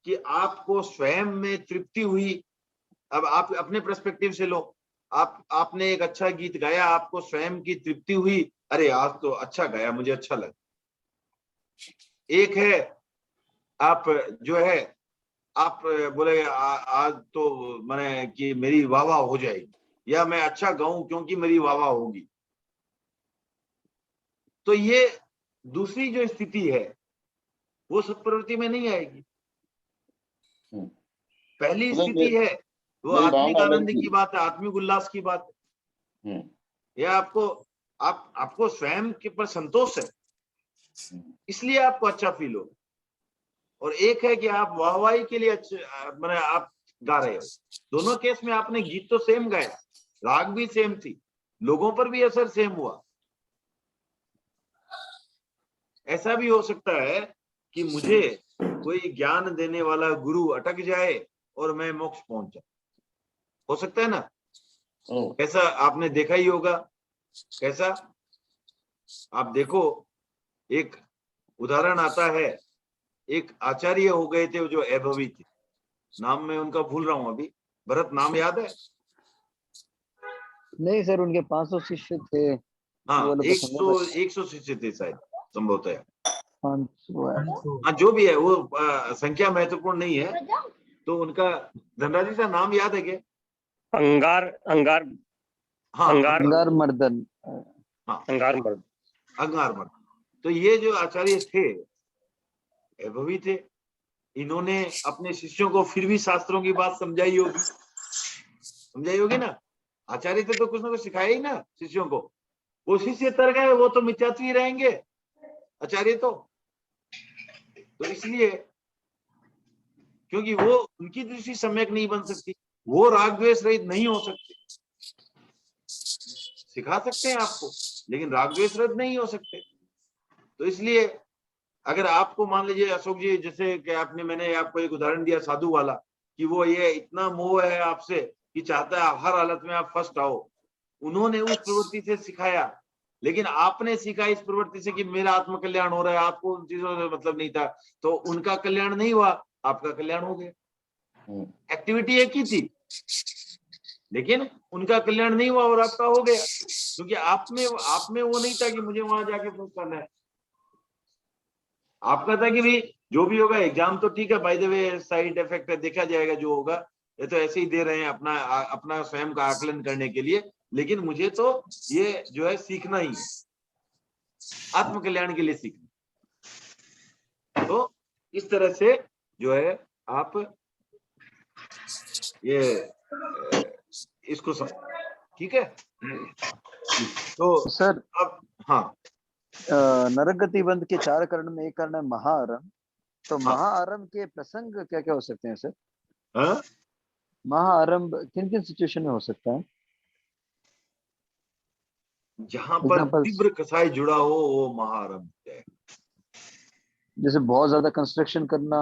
कि आपको स्वयं में तृप्ति हुई। अब आप अपने पर्सपेक्टिव से लो, आपने एक अच्छा गीत गाया, आपको स्वयं की तृप्ति हुई, अरे आज तो अच्छा गाया, मुझे अच्छा लगा। एक है आप जो है आप बोले आज तो मैंने कि मेरी वाह वाह हो जाएगी, या मैं अच्छा गाऊं क्योंकि मेरी वाह वाह होगी। तो ये दूसरी जो स्थिति है वो सत्प्रवृत्ति में नहीं आएगी। पहली स्थिति है वो आत्मिक आनंद की बात है, आत्मिक उल्लास की बात है। यह आपको स्वयं के पर संतोष है, इसलिए आपको अच्छा फील हो। और एक है कि आप वाहवाही के लिए अच्छे आप गा रहे हो। दोनों केस में आपने गीत तो सेम गाया, राग भी सेम थी, लोगों पर भी असर सेम हुआ। ऐसा भी हो सकता है कि मुझे कोई ज्ञान देने वाला गुरु अटक जाए और मैं मोक्ष पहुंच जाऊं, हो सकता है ना? कैसा आपने देखा ही होगा। कैसा? आप देखो, एक उदाहरण आता है, एक आचार्य हो गए थे जो अभवी थे, नाम मैं उनका भूल रहा हूं अभी। भरत नाम याद है? नहीं सर, उनके 500 शिष्य थे। हाँ, 100 शिष्य थे शायद, संभवतः 500। हाँ, जो भी है वो संख्या महत्वपूर्ण नहीं है। तो उनका धनराजी सा नाम याद है क्या? अंगार हाँ, अंगार मर्दन। हाँ, अंगार मर्दन। अंगार मर्दन। तो ये जो आचार्य थे अनुभवी थे, इन्होंने अपने शिष्यों को फिर भी शास्त्रों की बात समझाई होगी ना। आचार्य थे तो कुछ ना कुछ सिखाया ही ना शिष्यों को। वो शिष्य तर गए, वो तो मिथ्यात्व रहेंगे आचार्य तो इसलिए, क्योंकि वो उनकी दृष्टि सम्यक नहीं बन सकती, वो राग द्वेष रहित नहीं हो सकते। सिखा सकते हैं आपको, लेकिन राग द्वेष रहित नहीं हो सकते। तो इसलिए अगर आपको मान लीजिए अशोक जी, जैसे कि मैंने आपको एक उदाहरण दिया साधु वाला, कि वो ये इतना मोह है आपसे कि चाहता है हर हालत में आप फर्स्ट आओ। उन्होंने उस प्रवृत्ति से सिखाया, लेकिन आपने सीखा इस प्रवृत्ति से कि मेरा आत्म कल्याण हो रहा है, आपको उन चीजों से मतलब नहीं था, तो उनका कल्याण नहीं हुआ, आपका कल्याण हो गया। एक्टिविटी एक ही थी, लेकिन उनका कल्याण नहीं हुआ और आपका हो गया, क्योंकि आप में वो नहीं था कि मुझे वहां जाके फर्स्ट करना है। आपका था कि भाई जो भी होगा, एग्जाम तो ठीक है, by the way side effect है, देखा जाएगा जो होगा, ये तो ऐसे ही दे रहे हैं अपना स्वयं का आकलन करने के लिए, लेकिन मुझे तो ये जो है सीखना ही है, आत्म कल्याण के लिए सीखना। तो इस तरह से जो है आप ये इसको ठीक है। तो सर अब हाँ, नरक गति बंध के 4 कर्ण में एक कर्ण है महाआरम, तो हाँ। महाआरम के प्रसंग क्या क्या हो सकते हैं सर? हाँ? महाआरंभ किन किन सिचुएशन में हो सकता है? जहां पर Examples. तीव्र कसाई जुड़ा हो वो महाआरंभ है। जैसे बहुत ज्यादा कंस्ट्रक्शन करना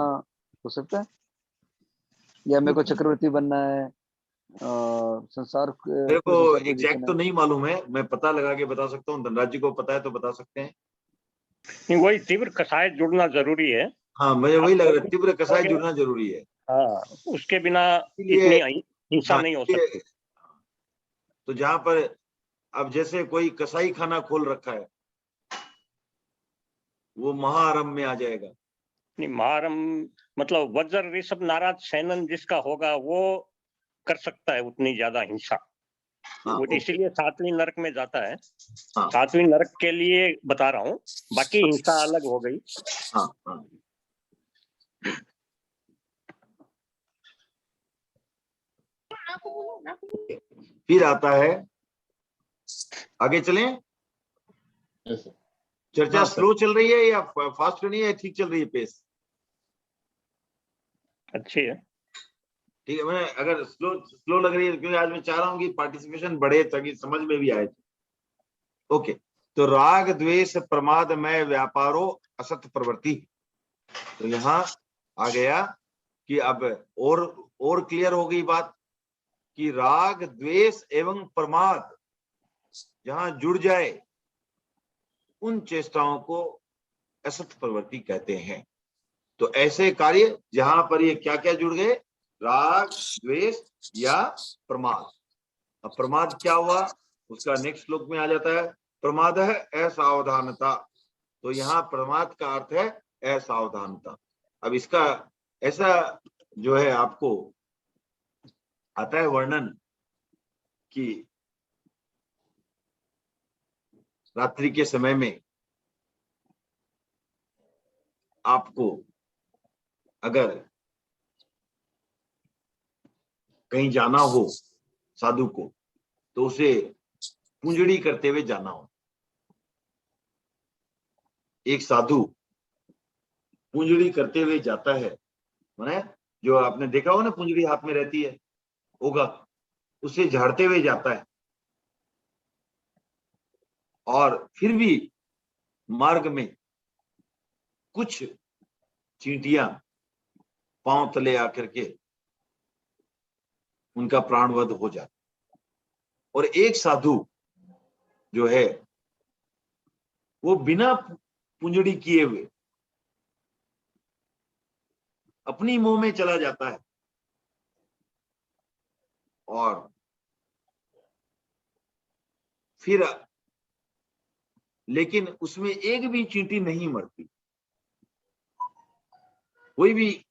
हो सकता है, या मेरे को चक्रवर्ती बनना है, संसार मेरे को संसार को एग्जैक्ट जीतना तो है। नहीं मालूम है, मैं पता लगा के बता सकता हूँ, धनराज जी को पता है तो बता सकते हैं। नहीं, वही तीव्र कसाय जुड़ना जरूरी है। हाँ, मुझे वही लग रहा है, तीव्र कसाई जुड़ना जरूरी है। हाँ, उसके बिना इसलिए इतनी हिंसा हाँ, नहीं हो सकती। तो जहां पर अब जैसे कोई कसाई खाना खोल रखा है, वो महाआरंभ में आ जाएगा। नहीं, महारम मतलब वज्र ऋषभ नाराज सैनन जिसका होगा वो कर सकता है उतनी ज्यादा हिंसा। हाँ, वो इसीलिए 7वीं नरक में जाता है। हाँ। 7वीं नरक के लिए बता रहा हूँ, बाकी हिंसा अलग हो गई। हाँ, हाँ। फिर आता है, आगे चलें। चर्चा हाँ, स्लो चल रही है या फास्ट नहीं है? ठीक चल रही है पेस? अच्छी है। ठीक है, मैं अगर स्लो लग रही है, क्योंकि आज मैं चाह रहा हूँ कि पार्टिसिपेशन बढ़े ताकि समझ में भी आए। ओके, तो राग द्वेष प्रमादमय व्यापारो असत प्रवृत्ति। तो यहाँ आ गया कि अब और क्लियर हो गई बात कि राग द्वेष एवं प्रमाद जहां जुड़ जाए, उन चेष्टाओं को असत प्रवृत्ति कहते हैं। तो ऐसे कार्य जहां पर ये क्या क्या जुड़ गए, राग द्वेष या प्रमाद। अब प्रमाद क्या हुआ, उसका नेक्स्ट श्लोक में आ जाता है, प्रमाद है असावधानता। तो यहाँ प्रमाद का अर्थ है असावधानता। अब इसका ऐसा जो है आपको आता है वर्णन कि रात्रि के समय में आपको अगर कहीं जाना हो साधु को, तो उसे पूंजड़ी करते हुए जाना हो। एक साधु पूंजड़ी करते हुए जाता है, माने जो आपने देखा हो ना, पूंजड़ी हाथ में रहती है होगा, उसे झाड़ते हुए जाता है, और फिर भी मार्ग में कुछ चींटियां पांव तले आकर के उनका प्राणवध हो जाता। और एक साधु जो है वो बिना पूंजड़ी किए हुए अपनी मुंह में चला जाता है, और फिर लेकिन उसमें एक भी चींटी नहीं मरती, कोई भी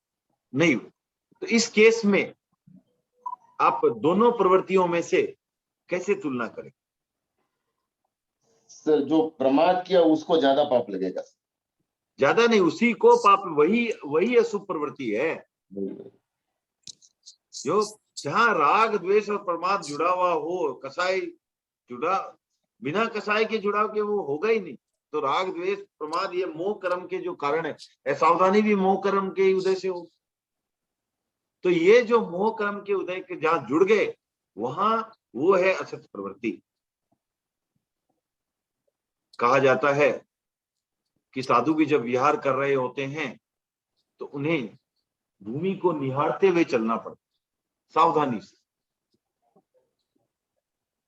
नहीं। तो इस केस में आप दोनों प्रवृत्तियों में से कैसे तुलना करें? सर, जो प्रमाद किया उसको ज्यादा पाप लगेगा। ज्यादा नहीं, उसी को पाप, वही अशुभ प्रवृत्ति है। जो जहां राग द्वेष और प्रमाद जुड़ा हुआ हो, कसाई जुड़ा, बिना कसाई के जुड़ाव के वो होगा ही नहीं। तो राग द्वेष प्रमाद ये मोह कर्म के जो कारण है, असावधानी भी मोह कर्म के उदय से हो। तो ये जो मोह कर्म के उदय के जहां जुड़ गए, वहां वो है असत प्रवृत्ति। कहा जाता है कि साधु भी जब विहार कर रहे होते हैं तो उन्हें भूमि को निहारते हुए चलना पड़ता, सावधानी से।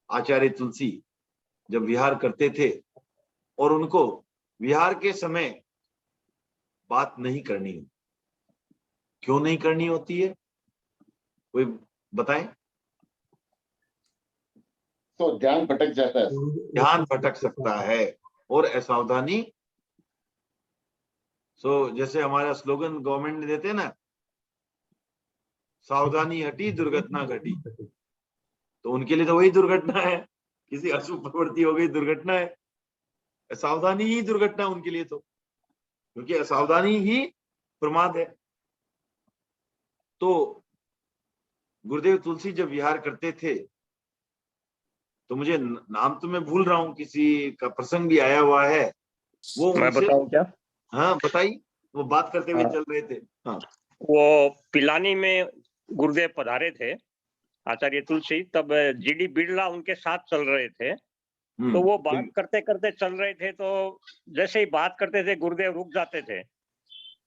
आचार्य तुलसी जब विहार करते थे और उनको विहार के समय बात नहीं करनी, क्यों नहीं करनी होती है, कोई बताएं? तो ध्यान भटक जाता है। ध्यान भटक सकता है और असावधानी। जैसे हमारा स्लोगन गवर्नमेंट ने देते हैं ना, सावधानी हटी दुर्घटना घटी, तो उनके लिए तो वही दुर्घटना है। किसी अशुभ प्रवृत्ति हो गई, दुर्घटना है। असावधानी ही दुर्घटना उनके लिए, तो क्योंकि असावधानी ही प्रमाद है। तो गुरुदेव तुलसी जब विहार करते थे, तो मुझे नाम तो मैं भूल रहा हूँ, किसी का प्रसंग भी आया हुआ है, वो मैं उनसे, बताऊं क्या? हाँ बताइए। वो बात करते हुए हाँ। चल रहे थे। हाँ, वो पिलानी में गुरुदेव पधारे थे, आचार्य तुलसी, तब जीडी बिड़ला उनके साथ चल रहे थे। तो वो बात करते करते चल रहे थे, तो जैसे ही बात करते थे गुरुदेव रुक जाते थे।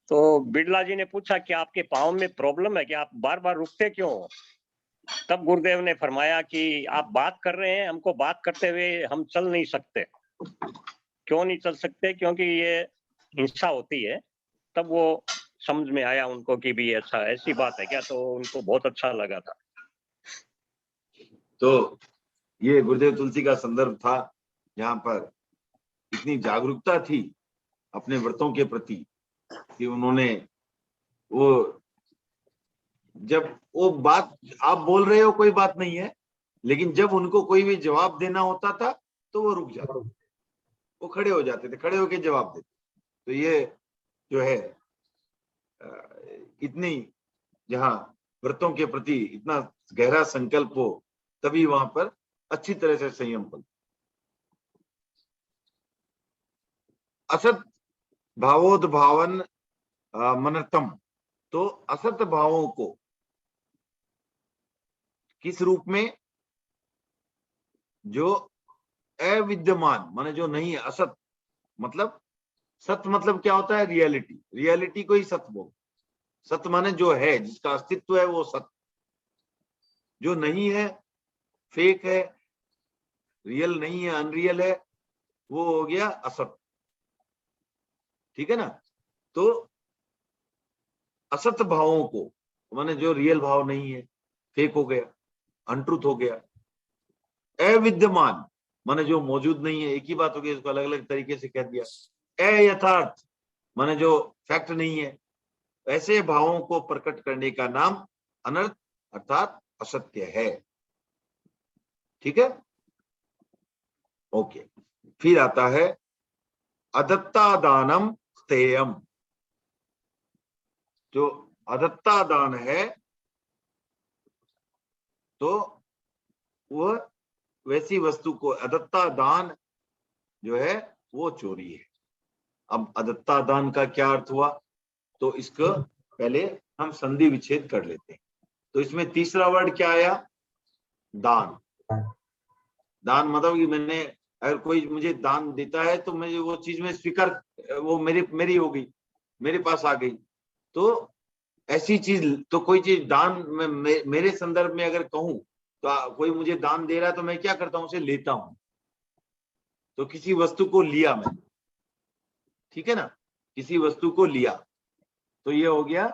तो बिड़ला जी ने पूछा कि आपके पाँव में प्रॉब्लम है कि आप बार बार रुकते क्यों हो? तब गुरुदेव ने फरमाया कि आप बात कर रहे हैं, हमको बात करते हुए हम चल नहीं सकते। क्यों नहीं चल सकते? क्योंकि ये हिंसा होती है। तब वो समझ में आया उनको कि भी अच्छा, ऐसी बात है क्या? तो उनको बहुत अच्छा लगा था। तो ये गुरुदेव तुलसी का संदर्भ था, जहां पर इतनी जागरूकता थी अपने व्रतों के प्रति कि उन्होंने वो, जब वो बात आप बोल रहे हो कोई बात नहीं है, लेकिन जब उनको कोई भी जवाब देना होता था तो वो रुक जाते, वो खड़े हो जाते थे, खड़े होके जवाब देते। तो ये जो है इतनी, जहां व्रतों के प्रति इतना गहरा संकल्प हो, तभी वहां पर अच्छी तरह से संयम बन। असत भावोद्भावन मनतम, तो असत भावों को किस रूप में? जो अविद्यमान माने जो नहीं है, असत मतलब, सत्य मतलब क्या होता है? रियलिटी, रियलिटी को ही सत्य बोल। सत्य माने जो है, जिसका अस्तित्व है वो सत्य, जो नहीं है, फेक है, रियल नहीं है, अनरियल है, वो हो गया असत। ठीक है ना? तो असत भावों को माने जो रियल भाव नहीं है, फेक हो गया, अनट्रूथ हो गया। अविद्यमान माने जो मौजूद नहीं है, एक ही बात हो गई, इसको अलग अलग तरीके से कह दिया। अयथार्थ माने जो फैक्ट नहीं है। ऐसे भावों को प्रकट करने का नाम अनर्थ अर्थात असत्य है। ठीक है? ओके। फिर आता है अदत्ता दानम स्थेयम। जो अदत्ता दान है, तो वह वैसी वस्तु को, अदत्ता दान जो है वो चोरी है। अब अदत्ता दान का क्या अर्थ हुआ, तो इसको पहले हम संधि विच्छेद कर लेते हैं। तो इसमें तीसरा वर्ड क्या आया? दान। दान मतलब कि मैंने, अगर कोई मुझे दान देता है तो मुझे वो चीज में स्वीकार, वो मेरी हो गई, मेरे पास आ गई। तो ऐसी चीज, तो कोई चीज दान में मेरे संदर्भ में अगर कहूं, तो कोई मुझे दान दे रहा है तो मैं क्या करता हूं? उसे लेता हूं। तो किसी वस्तु को लिया मैंने, ठीक है ना, किसी वस्तु को लिया, तो ये हो गया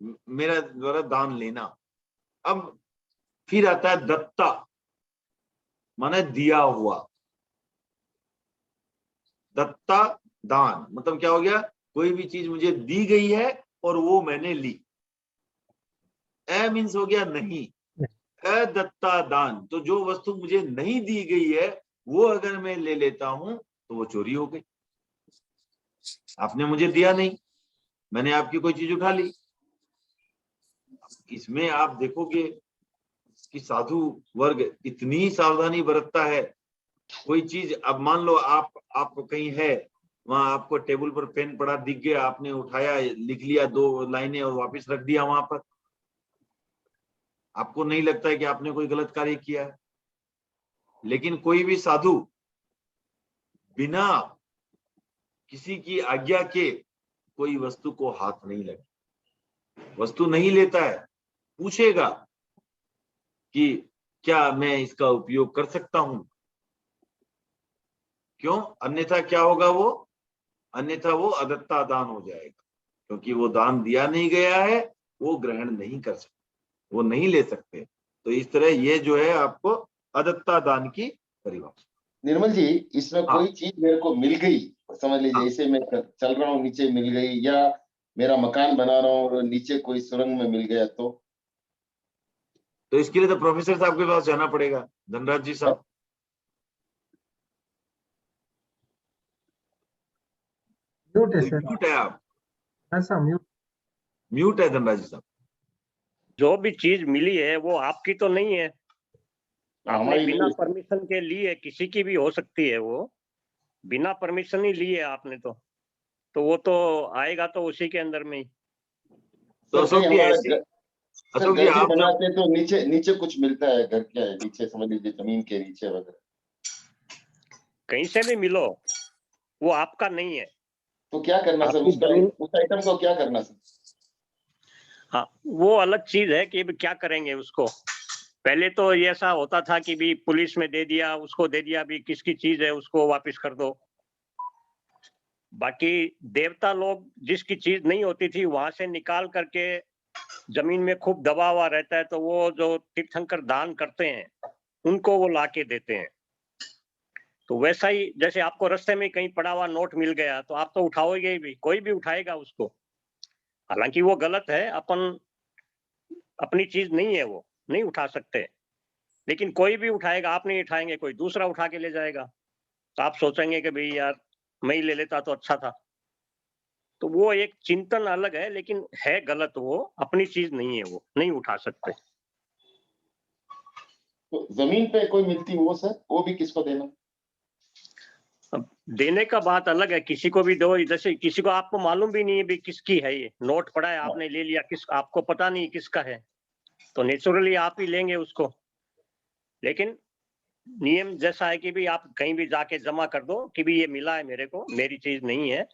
मेरा द्वारा दान लेना। अब फिर आता है दत्ता, माने दिया हुआ। दत्ता दान मतलब क्या हो गया? कोई भी चीज मुझे दी गई है और वो मैंने ली। ए मीन्स हो गया नहीं। अदत्ता दान, तो जो वस्तु मुझे नहीं दी गई है वो अगर मैं ले लेता हूं तो वो चोरी हो गई। आपने मुझे दिया नहीं, मैंने आपकी कोई चीज उठा ली। इसमें आप देखोगे कि साधु वर्ग इतनी सावधानी बरतता है। कोई चीज, अब मान लो आप कहीं है, वहां आपको टेबल पर पेन पड़ा दिख गया, आपने उठाया, लिख लिया 2 लाइनें और वापस रख दिया वहां पर, आपको नहीं लगता है कि आपने कोई गलत कार्य किया है। लेकिन कोई भी साधु बिना किसी की आज्ञा के कोई वस्तु को हाथ नहीं लगे, वस्तु नहीं लेता है, पूछेगा कि क्या मैं इसका उपयोग कर सकता हूं। क्यों? अन्यथा क्या होगा? अन्यथा वो अदत्ता दान हो जाएगा, क्योंकि वो दान दिया नहीं गया है, वो ग्रहण नहीं कर सकते, वो नहीं ले सकते। तो इस तरह ये जो है आपको अदत्ता दान की परिभाषा। निर्मल जी, इसमें हाँ। कोई चीज मेरे को मिल गई, समझ लीजिए, हाँ। ऐसे मैं चल रहा हूँ, नीचे मिल गई, या मेरा मकान बना रहा हूँ और नीचे कोई सुरंग में मिल गया, तो इसके लिए तो प्रोफेसर साहब के पास जाना पड़ेगा, धनराज जी साहब। म्यूट है सर, म्यूट है आप, ऐसा म्यूट है धनराज जी साहब। जो भी चीज मिली है वो आपकी तो नहीं है, आपने हमारी बिना नहीं। परमिशन के लिए, किसी की भी हो सकती है, वो बिना परमिशन ही ली है आपने, तो वो तो आएगा तो उसी के अंदर में ही। तो सर, कहीं हमारा सर अशोक जी घर भी आप जब बनाते हैं तो नीचे नीचे कुछ मिलता है, घर के नीचे, समझ लीजिए जमीन के नीचे वगैरह, कहीं से भी मिलो, वो आपका नहीं है। तो क्या करना सर? आपकी उसका जमीन, उस आइटम को क्या करना सर? हाँ वो अलग चीज है कि क्या करेंगे उसको। पहले तो ये ऐसा होता था कि भी पुलिस में दे दिया, उसको दे दिया, भी किसकी चीज है उसको वापस कर दो। बाकी देवता लोग जिसकी चीज नहीं होती थी वहां से निकाल करके, जमीन में खूब दबा हुआ रहता है तो वो जो तीर्थंकर दान करते हैं उनको वो लाके देते हैं। तो वैसा ही जैसे आपको रास्ते में कहीं पड़ा हुआ नोट मिल गया तो आप तो उठाओगे ही भी, कोई भी उठाएगा उसको। हालांकि वो गलत है, अपनी चीज नहीं है, वो नहीं उठा सकते, लेकिन कोई भी उठाएगा, आप नहीं उठाएंगे, कोई दूसरा उठा के ले जाएगा, तो आप सोचेंगे कि भाई यार मैं ही ले लेता तो अच्छा था। तो वो एक चिंतन अलग है, लेकिन है गलत, वो अपनी चीज नहीं है, वो नहीं उठा सकते। तो जमीन पे कोई मिलती वो सर, वो भी किसको देना? अब देने का बात अलग है, किसी को भी दो, जैसे किसी को आपको मालूम भी नहीं है भी किसकी है, ये नोट पड़ा है आपने ले लिया, आपको पता नहीं किसका है, तो नेचुरली आप ही लेंगे उसको। लेकिन नियम जैसा है कि भी आप कहीं भी जाके जमा कर दो कि भी ये मिला है मेरे को, मेरी चीज नहीं है।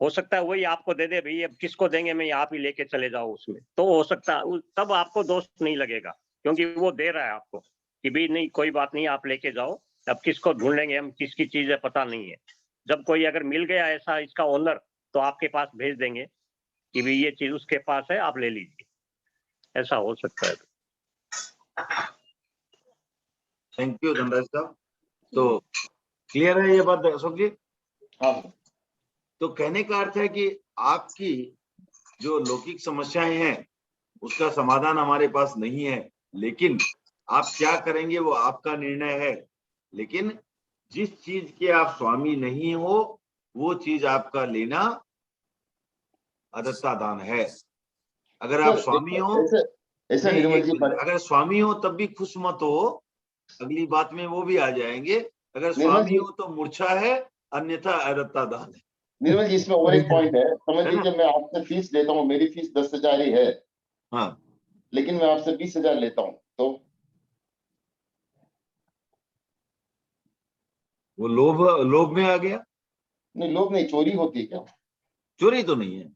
हो सकता है वही आपको दे दे, भाई अब किसको देंगे, मैं आप ही लेके चले जाओ उसमें, तो हो सकता है तब आपको दोष नहीं लगेगा, क्योंकि वो दे रहा है आपको कि भाई नहीं कोई बात नहीं, आप लेके जाओ, अब किसको ढूंढेंगे हम, किसकी चीज है पता नहीं है। जब कोई अगर मिल गया ऐसा इसका ओनर, तो आपके पास भेज देंगे कि भाई ये चीज उसके पास है, आप ले लीजिए, ऐसा हो सकता है। थैंक यू धनराज साहब। तो क्लियर है ये बात अशोक जी? हाँ। तो कहने का अर्थ है कि आपकी जो लौकिक समस्याएं हैं उसका समाधान हमारे पास नहीं है, लेकिन आप क्या करेंगे वो आपका निर्णय है। लेकिन जिस चीज के आप स्वामी नहीं हो वो चीज आपका लेना अदत्ता दान है। अगर आप स्वामी हो, ऐसा नहीं, निर्मल जी, अगर स्वामी हो तब भी खुश मत हो, अगली बात में वो भी आ जाएंगे। अगर निर्मल स्वामी जी, हो तो मूर्छा है, अन्यथा अदत्ता दान है। निर्मल जी, इसमें और एक पॉइंट है, समझ है ना? लीजिए मैं आपसे फीस लेता हूँ, मेरी फीस 10,000 ही है, हाँ, लेकिन मैं आपसे 20,000 लेता हूँ, तो वो लोभ में आ गया। नहीं, लोग नहीं, चोरी होती है क्या? चोरी तो नहीं है।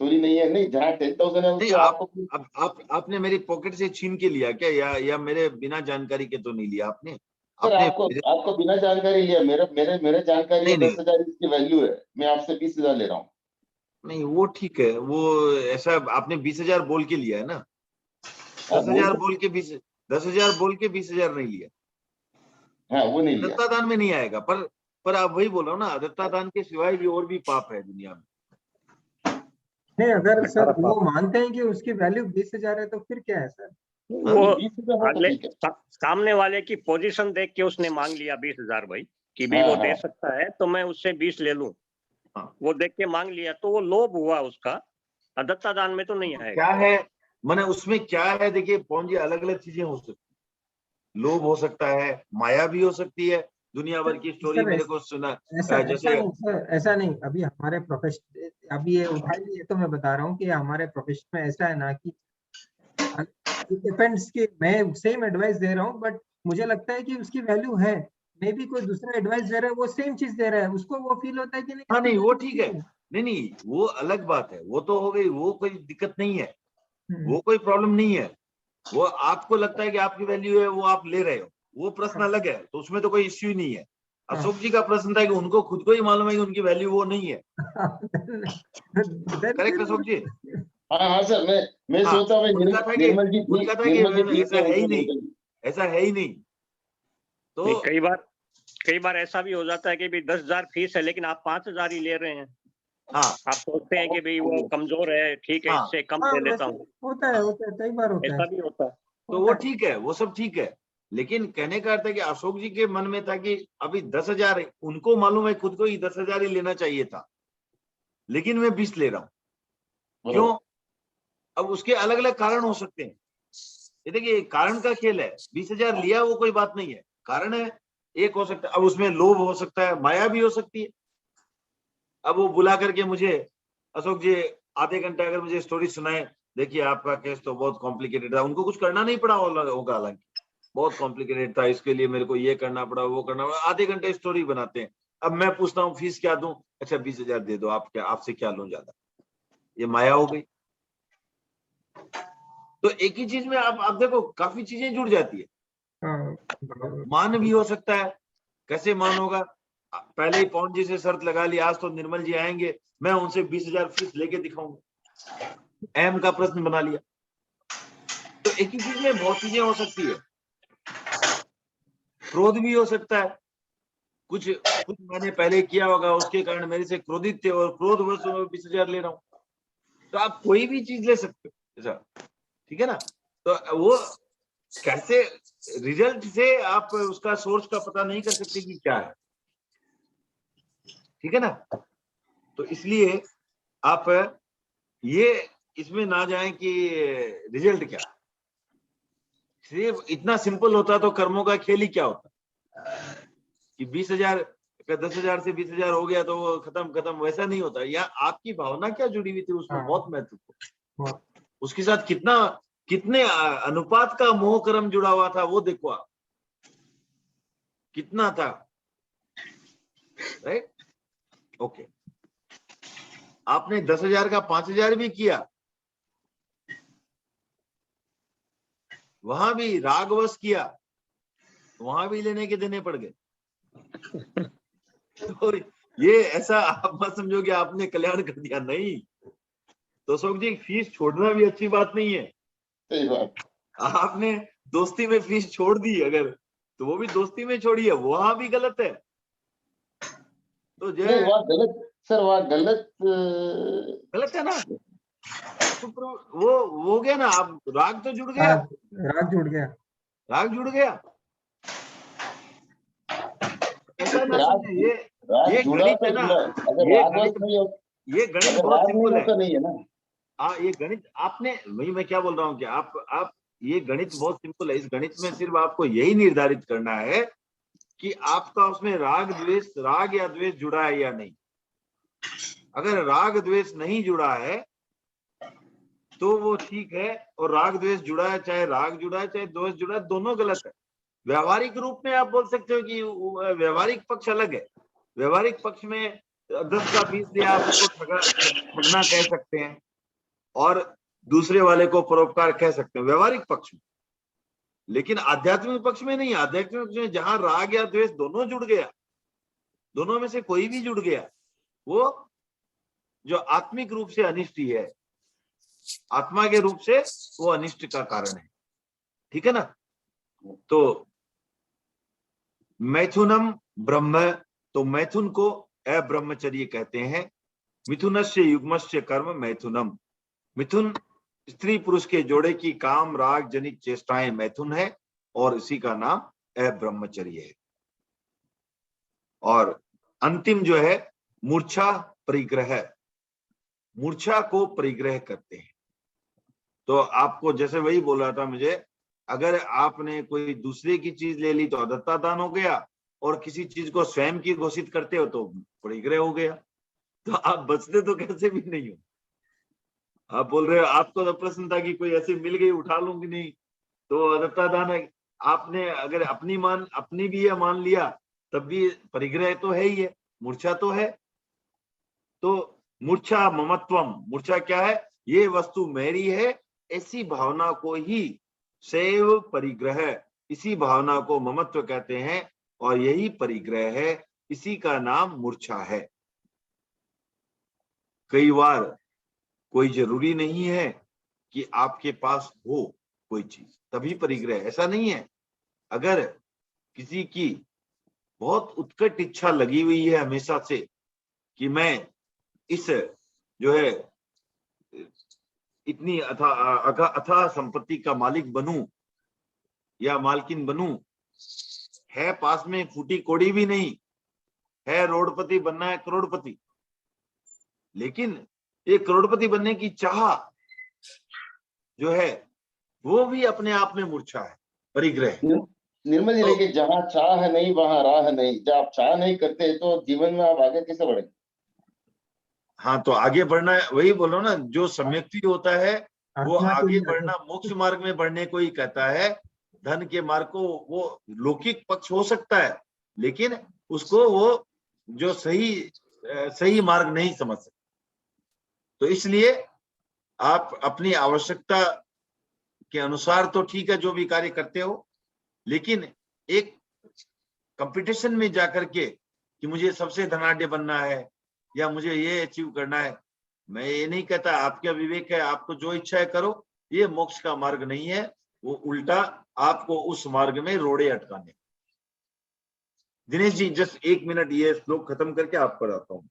चोरी नहीं है, नहीं, जहाँ 10,000 है नहीं, उससे आपको आपने मेरी पॉकेट से छीन के लिया क्या, या मेरे बिना जानकारी के तो नहीं लिया आपने? सर, आपने आपको बिना जानकारी लिया, मेरे जानकारी है, नहीं, नहीं, 10,000 इसकी वैल्यू है, मैं आपसे 20,000 ले रहा हूँ। नहीं, वो ठीक है, वो ऐसा आपने 20,000 बोल के लिया है ना। हाँ, 10,000 बोल के 20,000 नहीं लिया। हाँ, वो नहीं लिया। अदत्ता दान में नहीं आएगा। पर आप वही बोल रहा हो ना, अदत्ता दान के सिवाय भी और भी पाप है दुनिया में। नहीं, अगर सर वो मानते हैं कि उसकी वैल्यू 20,000 है तो फिर क्या है सर? वो 20,000 हो तो अगले ठीक है। सामने वाले की पोजीशन देख के उसने मांग लिया 20,000 भाई, कि भी हाँ, वो हाँ। दे सकता है तो मैं उससे 20 ले लूं, हाँ। वो देख के मांग लिया तो वो लोभ हुआ उसका, दत्ता दान में तो नहीं आएगा। क्या है माने उसमें क्या है, देखिए पवन जी, अलग अलग चीजें हो सकती, लोभ हो सकता है, माया भी हो सकती है। दुनिया भर की स्टोरी सर, मेरे को सुना ऐसा जैसे नहीं सर, ऐसा नहीं। अभी हमारे प्रोफेशन, अभी ये उठाई है तो मैं बता रहा हूँ कि हमारे प्रोफेशन में ऐसा है ना कि डिपेंड्स कि मैं सेम एडवाइस दे रहा हूँ, बट मुझे लगता है कि उसकी वैल्यू है। मे भी कोई दूसरा एडवाइस दे रहा है, वो सेम चीज दे रहा है, उसको वो फील होता है कि नहीं। हाँ नहीं वो ठीक है, नहीं नहीं वो अलग बात है, वो तो हो गई, वो कोई दिक्कत नहीं है, वो कोई प्रॉब्लम नहीं है। वो आपको लगता है कि आपकी वैल्यू है, वो आप ले रहे हो, वो प्रश्न अलग है, तो उसमें तो कोई इश्यू ही नहीं है। अशोक जी का प्रश्न था कि उनको खुद को ही मालूम है कि उनकी वैल्यू वो नहीं है। करेक्ट अशोक जी? हाँ हाँ सर, मैं हाँ, सोचा भाई उनका था कि निर्मल जी ठीक, उनका था निर्मल जी कि ठीक ऐसा है, है ही उनको नहीं, लेकर। ऐसा है ही नहीं। तो नहीं, कई बार ऐसा भी हो जाता है कि भाई 10,000 फीस है लेकिन आप 5,000 ही ले रहे हैं। हाँ आप सोचते हैं कि भाई वो कमजोर है, ठीक है हाँ, इससे कम हाँ, दे देता वैसे हूँ, होता है, कई बार होता ऐसा है, भी होता है। तो वो ठीक है, वो सब ठीक है, लेकिन कहने का अर्थ है कि अशोक जी के मन में था कि अभी 10,000, उनको मालूम है खुद को ही 10,000 ही लेना चाहिए था, लेकिन मैं 20 ले रहा हूँ। क्यों? अब उसके अलग अलग कारण हो सकते हैं। ये देखिए कारण का खेल है, 20,000 लिया वो कोई बात नहीं है, कारण है एक हो सकता है। अब उसमें लोभ हो सकता है, माया भी हो सकती है। अब वो बुला करके मुझे, अशोक जी आधे घंटे अगर मुझे स्टोरी सुनाए, देखिए आपका केस तो बहुत कॉम्प्लिकेटेड था, उनको कुछ करना नहीं पड़ा होगा, हालांकि बहुत कॉम्प्लिकेटेड था, इसके लिए मेरे को ये करना पड़ा, वो करना पड़ा, आधे घंटे स्टोरी बनाते हैं। अब मैं पूछता हूँ फीस क्या दूं, अच्छा 20,000 दे दो, आप क्या, आपसे क्या लूं ज्यादा, ये माया हो गई। तो एक ही चीज में आप देखो काफी चीजें जुड़ जाती है। मान भी हो सकता है, कैसे मान होगा, पहले ही पवन जी से शर्त लगा ली, आज तो निर्मल जी आएंगे, मैं उनसे 20,000 फीस लेके दिखाऊंगा, अहम का प्रश्न बना लिया। तो एक ही चीज में बहुत चीजें हो सकती है। क्रोध भी हो सकता है, कुछ मैंने पहले किया होगा, उसके कारण मेरे से क्रोधित थे और क्रोधवश 20,000 ले रहा हूं। तो आप कोई भी चीज ले सकते हो ऐसा, ठीक है ना? तो वो कैसे रिजल्ट से आप उसका सोर्स का पता नहीं कर सकते कि क्या है, ठीक है ना? तो इसलिए आप ये इसमें ना जाएं कि रिजल्ट क्या, सिर्फ इतना सिंपल होता तो कर्मों का खेल ही क्या होता कि 20,000 का 10,000 से 20,000 हो गया तो वो खत्म, वैसा नहीं होता। या आपकी भावना क्या जुड़ी हुई थी उसमें बहुत महत्वपूर्ण, उसके साथ कितने अनुपात का मोह कर्म जुड़ा हुआ था वो देखो आप, कितना था, राइट? ओके, आपने 10,000 का 5,000 भी किया, वहां भी रागवश किया, वहां भी लेने के देने पड़ गए। तो ये ऐसा आप मत समझो कि आपने कल्याण कर दिया, नहीं। तो अशोक जी फीस छोड़ना भी अच्छी बात नहीं है। सही बात। आपने दोस्ती में फीस छोड़ दी अगर, तो वो भी दोस्ती में छोड़ी है, वहां भी गलत है। तो जो नहीं वहाँ गलत सर, वहाँ गलत है ना, तो वो हो गया ना, अब राग तो जुड़ गया, राग जुड़ गया, राग जुड़ गया। ऐसा ना राग समझे, ये जुड़ा गणित तो है ना, जुड़ा, अगर ये रागवश गणित, नहीं हो, ये गणित अगर बहुत राग नहीं सिंपल हो है। तो नहीं है ना। ये गणित आपने, वही मैं क्या बोल रहा हूँ कि आप ये गणित बहुत सिंपल है। इस गणित में सिर्फ आपको यही निर्धारित करना है कि आपका उसमें राग या द्वेष जुड़ा है या नहीं। अगर राग द्वेष नहीं जुड़ा है तो वो ठीक है, और राग द्वेष जुड़ा है, चाहे राग जुड़ा है चाहे द्वेष जुड़ा है, दोनों गलत है। व्यवहारिक रूप में आप बोल सकते हो कि व्यवहारिक पक्ष अलग है। व्यवहारिक पक्ष में 10 का 20 दिया, आप उसको ठगना कह सकते हैं और दूसरे वाले को परोपकार कह सकते हैं व्यवहारिक पक्ष में। लेकिन आध्यात्मिक पक्ष में नहीं। आध्यात्मिक पक्ष में जहां राग या द्वेष दोनों जुड़ गया, दोनों में से कोई भी जुड़ गया, वो जो आत्मिक रूप से अनिष्ट ही है, आत्मा के रूप से वो अनिष्ट का कारण है, ठीक है ना? तो मैथुनम ब्रह्म, तो मैथुन को अब्रह्मचर्य कहते हैं। मिथुनस्य युग्मस्य कर्म मैथुनम, मिथुन स्त्री पुरुष के जोड़े की काम राग जनित चेष्टाएं मैथुन है, और इसी का नाम अब्रह्मचर्य है। और अंतिम जो है मूर्छा परिग्रह, मूर्छा को परिग्रह करते हैं। तो आपको जैसे वही बोल रहा था मुझे, अगर आपने कोई दूसरे की चीज ले ली तो अदत्ता दान हो गया, और किसी चीज को स्वयं की घोषित करते हो तो परिग्रह हो गया। तो आप बचते तो कैसे भी नहीं हो। आप बोल रहे हो, आपको तो प्रश्न था कि कोई ऐसी मिल गई उठा लूंगी नहीं, तो अदत्ता दान है। आपने अगर अपनी भी ये मान लिया तब भी परिग्रह तो है ही है, मूर्छा तो है। तो मूर्छा ममत्वम, मूर्छा क्या है? ये वस्तु मेरी है, ऐसी भावना को ही शैव परिग्रह, इसी भावना को ममत्व कहते हैं, और यही परिग्रह है, इसी का नाम मूर्छा है। कई बार कोई जरूरी नहीं है कि आपके पास हो कोई चीज तभी परिग्रह, ऐसा नहीं है। अगर किसी की बहुत उत्कट इच्छा लगी हुई है हमेशा से कि मैं इस जो है इतनी अथाह संपत्ति का मालिक बनूं या मालकिन बनूं, है पास में फूटी कोड़ी भी नहीं है, रोडपति बनना है, करोड़पति, लेकिन ये करोड़पति बनने की चाह जो है वो भी अपने आप में मूर्छा है, परिग्रह। निर्मल जी, देखिए जहाँ चाह नहीं वहाँ राह नहीं। जब आप चाह नहीं करते तो जीवन में आप आगे कैसे बढ़ेंगे? हाँ, तो आगे बढ़ना है, वही बोलो ना, जो सम्यक्ति होता है वो आगे बढ़ना, मोक्ष मार्ग में बढ़ने को ही कहता है। धन के मार्ग को वो लौकिक पक्ष हो सकता है, लेकिन उसको वो जो सही मार्ग नहीं समझ सकते। तो इसलिए आप अपनी आवश्यकता के अनुसार तो ठीक है जो भी कार्य करते हो, लेकिन एक कंपटीशन में जाकर के कि मुझे सबसे धनाढ्य बनना है या मुझे ये अचीव करना है, मैं ये नहीं कहता, आपका विवेक है, आपको जो इच्छा है करो, ये मोक्ष का मार्ग नहीं है, वो उल्टा आपको उस मार्ग में रोड़े अटकाने। दिनेश जी जस्ट 1 मिनट ये श्लोक खत्म करके आप पढ़ाता हूं।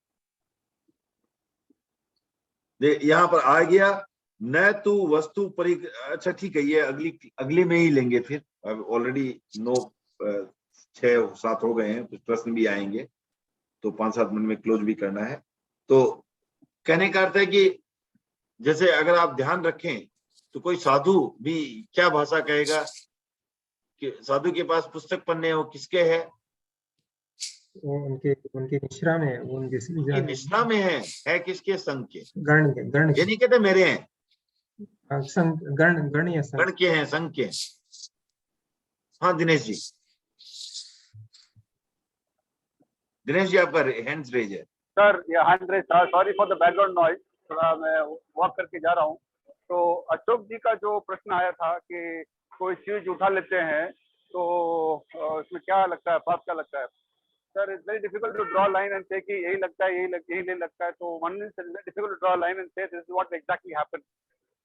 यहाँ पर आ गया, न तू वस्तु परि, अच्छा ठीक है, ये अगली में ही लेंगे फिर, अब ऑलरेडी 6-7 हो गए हैं, कुछ प्रश्न भी आएंगे तो 5-7 मिनट में क्लोज भी करना है। तो कहने का अर्थ है कि जैसे अगर आप ध्यान रखें तो कोई साधु भी क्या भाषा कहेगा कि साधु के पास पुस्तक पन्ने हो, किसके है? उनके निश्रा में, उनकी निष्ठा में है किसके? संघ के। गण ये नहीं कहते मेरे हैं, गण के हैं, संघ के। हाँ दिनेश जी, आपका हैंड्स रेज है। सर ये हैंड रेज था, sorry for the background noise, थोड़ा मैं वॉक करके जा रहा हूँ। तो अशोक जी का जो प्रश्न आया था कि कोई चीज उठा लेते हैं तो उसमें क्या लगता है, पाप क्या लगता है? Sir it's very difficult to draw line and say कि यही लगता है, यही नहीं लगता है। तो one is difficult to draw line and so this is what exactly happened.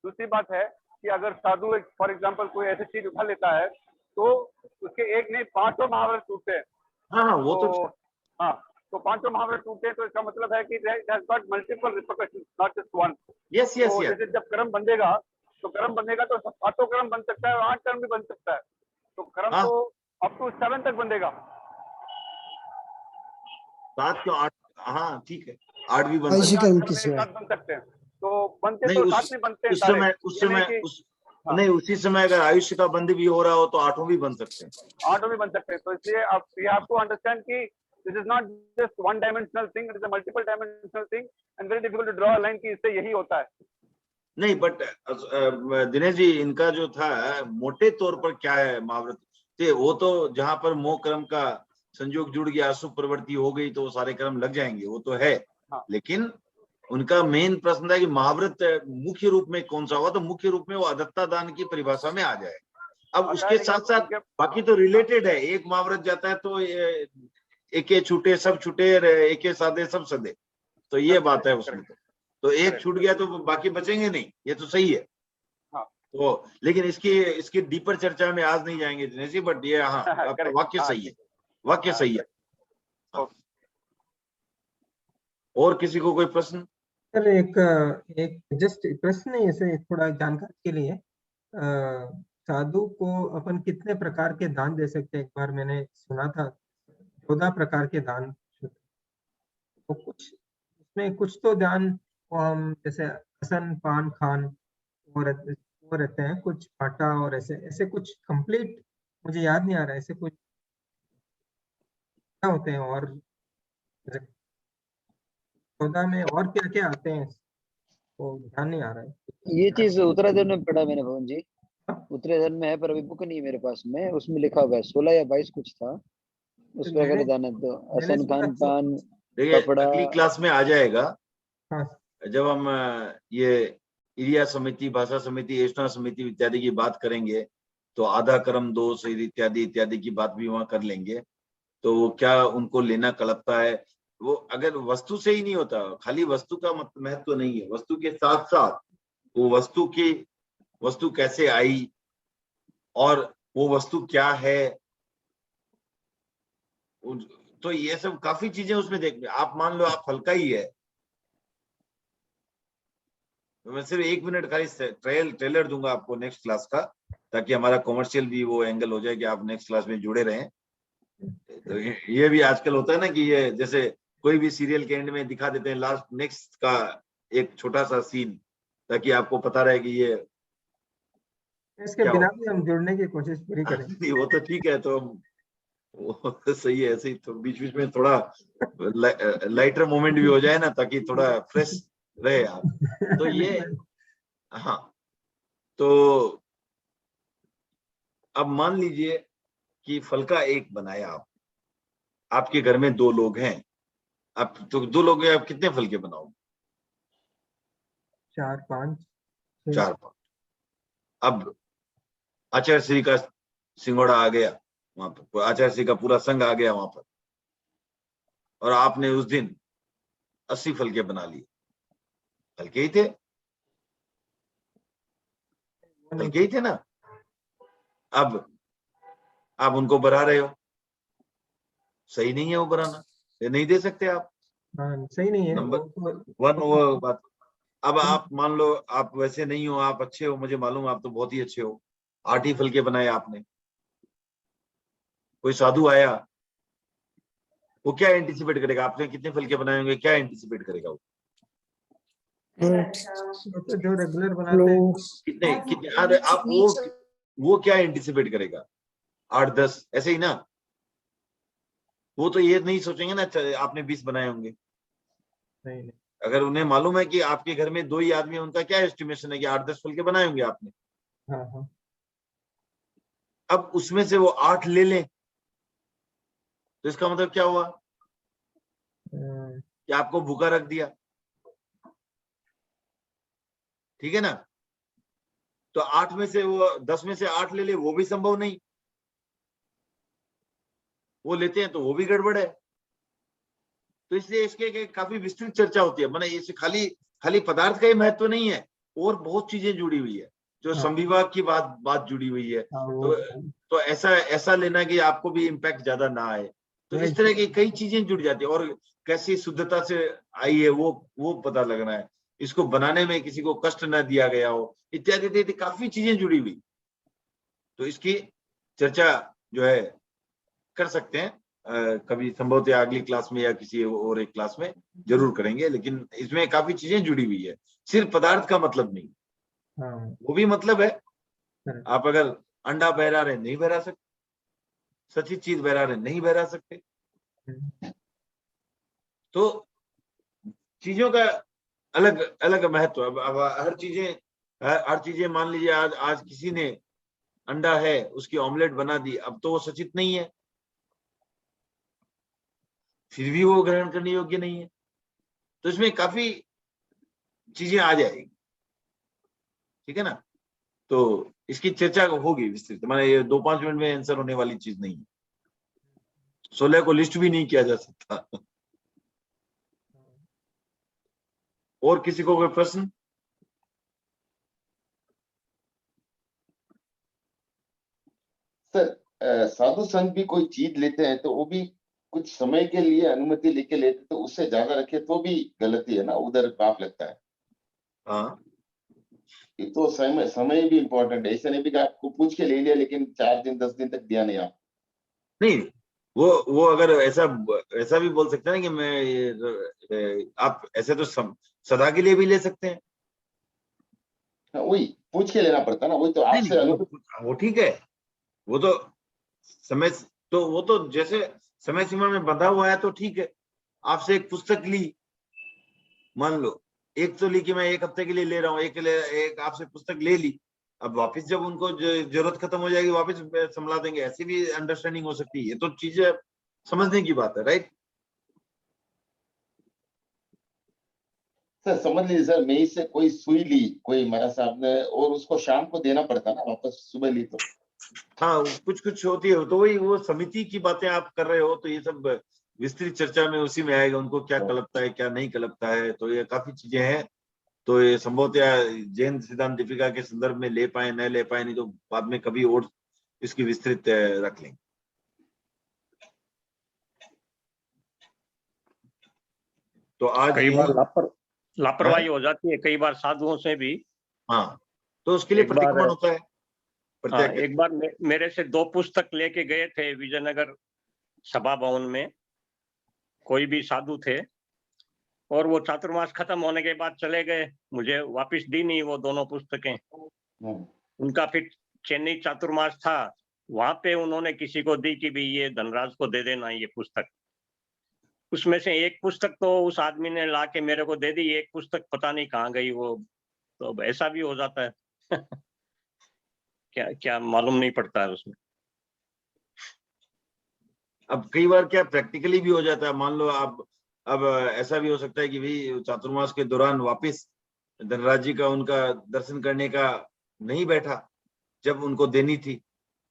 दूसरी बात है कि अगर साधु एक फॉर एग्जांपल कोई ऐसी चीज उठा लेता है तो उसके एक नहीं 5 महावरत टूटते हैं। हाँ वो तो हाँ, तो 5 महावरत टूटे तो इसका मतलब है कि it has got multiple repercussions, not just one. Yes जैसे जब कर्म बंधेगा तो 7 कर्म बन सकता है और 8 कर्म भी बन सकता है। तो कर्म तो अप टू 7 तक बंधेगा। 7 क्यों 8? हाँ ठीक है, 8 भी बन सकते हैं। तो बनते तो 7 में बनते हैं। उसी समय अगर आयुष्य का बंध भी हो रहा हो तो 8 भी बन सकते हैं। 8 भी बन सकते हैं। तो इसलिए आप यू हैव टू अंडरस्टैंड कि this is not just one dimensional thing, it is a multiple dimensional thing and very difficult to draw a line कि इससे यही होता है। नहीं, बट दिनेश जी इनका जो था मोटे तौर पर क्या है महाव्रत, वो तो जहां पर मोह कर्म का संयोग जुड़ गया, अशुभ प्रवृत्ति हो गई तो सारे कर्म लग जाएंगे, वो तो है। हाँ। लेकिन उनका मेन प्रश्न था कि महाव्रत मुख्य रूप में कौन सा हुआ, तो मुख्य रूप में वो अदत्ता दान की परिभाषा में आ जाए। अब उसके साथ साथ बाकी तो रिलेटेड है, एक महाव्रत जाता है तो एके छूटे सब छूटे, एके साधे सब सदे, तो ये बात है उसमें। तो एक छूट गया तो बाकी बचेंगे नहीं, ये तो सही है। हाँ। तो लेकिन इसकी डीपर चर्चा में आज नहीं जाएंगे दिनेश जी, बट ये हाँ आपका वाक्य सही है, वाक्य सही है। और किसी को कोई प्रश्न? सर एक जस्ट प्रश्न नहीं, ऐसे थोड़ा जानकारी के लिए, साधु को अपन कितने प्रकार के दान दे सकते हैं? एक बार मैंने सुना था 14 प्रकार के दान, तो कुछ उसमें कुछ तो ध्यान वो हम जैसे असन पान खान वो रहते हैं, कुछ आटा और ऐसे ऐसे कुछ कंप्लीट मुझे याद नहीं आ रहा है, ऐसे कुछ क्या होते हैं, और जैसे 14 में और क्या क्या आते हैं वो ध्यान नहीं आ रहा है। ये चीज उत्तराखंड में पढ़ा मैंने भवन जी, उत्तराखंड में है पर अभी बुक नहीं है मेरे पास में, उसमें लिखा हुआ है 16 या 22 कुछ था, उस पर अगर मैंने ध्यान है तो मैंने असन सुना खान पान देखिए कपड़ा। अगली क्लास में आ जाएगा, हाँ जब हम ये इरिया समिति, भाषा समिति, एष्णा समिति इत्यादि की बात करेंगे तो आधा कर्म दोष इत्यादि इत्यादि की बात भी वहां कर लेंगे। तो वो क्या उनको लेना कलपता है, वो अगर वस्तु से ही नहीं होता, खाली वस्तु का महत्व नहीं है, वस्तु के साथ साथ वो वस्तु कैसे आई और वो वस्तु क्या है, तो ये सब काफी चीजें उसमें देखने। आप मान लो आप हल्का ही है, तो मैं सिर्फ 1 मिनट खाली ट्रेलर दूंगा आपको नेक्स्ट क्लास का, ताकि हमारा कॉमर्शियल भी वो एंगल हो जाए कि आप नेक्स्ट क्लास में जुड़े रहें। तो ये भी आजकल होता है ना कि ये जैसे कोई भी सीरियल के एंड में दिखा देते हैं लास्ट नेक्स्ट का एक छोटा सा सीन, ताकि आपको पता रहे कि ये इसके क्या बिना हो। भी हम जुड़ने की कोशिश पूरी करेंगे। नहीं वो तो ठीक है, तो वो तो सही है, ऐसे ही तो बीच बीच में थोड़ा लाइटर मोमेंट भी हो जाए ना, ताकि थोड़ा फ्रेश रहे आप। तो ये हाँ, तो अब मान लीजिए कि फल का एक बनाया आप, आपके घर में 2 लोग हैं, आप तो 2 लोग हैं, आप कितने फल के बनाओगे? 4 5 6 4 5। अब आचार्य श्री का सिंगोड़ा आ गया वहां पर, आचार्य श्री का पूरा संघ आ गया वहां पर, और आपने उस दिन 80 फल के बना लिए, हल्के ही थे, हल्के ही थे ना। अब आप उनको बढ़ा रहे हो, सही नहीं है वो बढ़ाना, ये नहीं दे सकते आप। हाँ सही नहीं है नंबर वो 1 वो बात। अब आप मान लो आप वैसे नहीं हो, आप अच्छे हो, मुझे मालूम आप तो बहुत ही अच्छे हो, 8 ही फल के बनाए आपने। कोई साधु आया, वो क्या एंटिसिपेट करेगा? आपने कितने फल के बनाए होंगे, क्या एंटिसिपेट करेगा वो? तो जो रेगुलर बनाते हैं कितने कितने अरे आप वो क्या एंटिसिपेट करेगा? 8 10 ऐसे ही ना। वो तो ये नहीं सोचेंगे ना आपने 20 बनाए होंगे। नहीं अगर उन्हें मालूम है कि आपके घर में 2 ही आदमी है, उनका क्या एस्टिमेशन है कि 8 10 फल के बनाए होंगे आपने। हाँ हाँ अब उसमें से वो 8 ले लें, तो इसका मतलब क्या हुआ कि आपको भूखा रख दिया, ठीक है ना। तो 8 में से वो 10 में से 8 ले ले, वो भी संभव नहीं, वो लेते हैं तो वो भी गड़बड़ है। तो इसलिए इसके काफी विस्तृत चर्चा होती है, माने इसे खाली खाली पदार्थ का ही महत्व नहीं है, और बहुत चीजें जुड़ी हुई है, जो हाँ। संविभाग की बात जुड़ी हुई है। हाँ, वो तो ऐसा लेना कि आपको भी इम्पैक्ट ज्यादा ना आए, तो इस तरह की कई चीजें जुड़ जाती है। और कैसी शुद्धता से आई है वो पता लगना है, इसको बनाने में किसी को कष्ट न दिया गया हो, इत्यादि इत्यादि काफी चीजें जुड़ी हुई। तो इसकी चर्चा जो है कर सकते हैं, कभी संभवतः अगली क्लास में या किसी और एक क्लास में जरूर करेंगे, लेकिन इसमें काफी चीजें जुड़ी हुई है, सिर्फ पदार्थ का मतलब नहीं, हाँ वो भी मतलब है। correct। आप अगर अंडा बहरा रहे नहीं बहरा सकते, सच्ची चीज बहरा रहे नहीं बहरा सकते। तो चीजों का अलग अलग महत्व। अब हर चीजें मान लीजिए आज किसी ने अंडा है उसकी ऑमलेट बना दी, अब तो वो सचित नहीं है, फिर भी वो ग्रहण करने योग्य नहीं है। तो इसमें काफी चीजें आ जाएगी, ठीक है ना। तो इसकी चर्चा होगी विस्तृत, माने ये 2-5 मिनट में आंसर होने वाली चीज नहीं है, 16 को लिस्ट भी नहीं किया जा सकता। और किसी को कोई प्रश्न? सर साधु संघ भी कोई चीज लेते हैं तो वो भी कुछ समय के लिए अनुमति लेके लेते, तो उससे ज्यादा रखे तो भी गलती है ना, उधर पाप लगता है। हाँ ये तो समय भी इम्पोर्टेंट है, ऐसा नहीं भी कि आपको पूछ के ले लिया लेकिन 4 दिन 10 दिन तक दिया नहीं आप। नहीं, वो अगर ऐसा भी बोल सकते हैं ना कि आप ऐसे तो सदा के लिए भी ले सकते हैं। वही पूछ के लेना पड़ता ना, वही तो आपसे वो ठीक है, वो तो समय, तो वो तो जैसे समय सीमा में बंधा हुआ है तो ठीक है। आपसे एक पुस्तक ली, मान लो एक तो ली कि मैं 1 हफ्ते के लिए ले रहा हूँ, एक आपसे पुस्तक ले ली, अब वापस जब उनको जरूरत खत्म हो जाएगी वापस संभला देंगे, ऐसी भी अंडरस्टैंडिंग हो सकती है। ये तो चीजें समझने की बात है, राइट? सर समझ लीजिए सर, मेरी से कोई सुई ली कोई मेरा साहब ने, और उसको शाम को देना पड़ता ना वापस, सुबह ली तो। हाँ, कुछ होती है, तो वही वो समिति की बातें आप कर रहे हो, तो ये सब विस्तृत चर्चा में उसी में आएगा, उनको क्या कलपता है क्या नहीं कलपता है, तो ये काफी चीजें हैं। तो ये संभवतः जैन सिद्धांत दीपिका के संदर्भ में ले पाए न ले पाए, नहीं तो बाद में कभी और इसकी विस्तृत रख लेंगे। तो आज कई बार लापरवाही हो जाती है, कई बार साधुओं से भी। हाँ, तो उसके लिए प्रतिक्रमण होता है। एक बार मेरे से 2 पुस्तक लेके गए थे विजयनगर सभा भवन में, कोई भी साधु थे, और वो चातुर्मास खत्म होने के बाद चले गए, मुझे वापस दी नहीं वो दोनों पुस्तकें। उनका फिर चेन्नई चातुर्मास था, वहां पे उन्होंने किसी को दी कि भाई ये धनराज को दे देना ये पुस्तक। उसमें से एक पुस्तक तो उस आदमी ने ला के मेरे को दे दी, एक पुस्तक पता नहीं कहाँ गई वो। तो ऐसा भी हो जाता है क्या क्या मालूम नहीं पड़ता है उसमें। अब कई बार क्या प्रैक्टिकली भी हो जाता है, मान लो आप, अब ऐसा भी हो सकता है कि भाई चातुर्मास के दौरान वापस धनराज जी का उनका दर्शन करने का नहीं बैठा, जब उनको देनी थी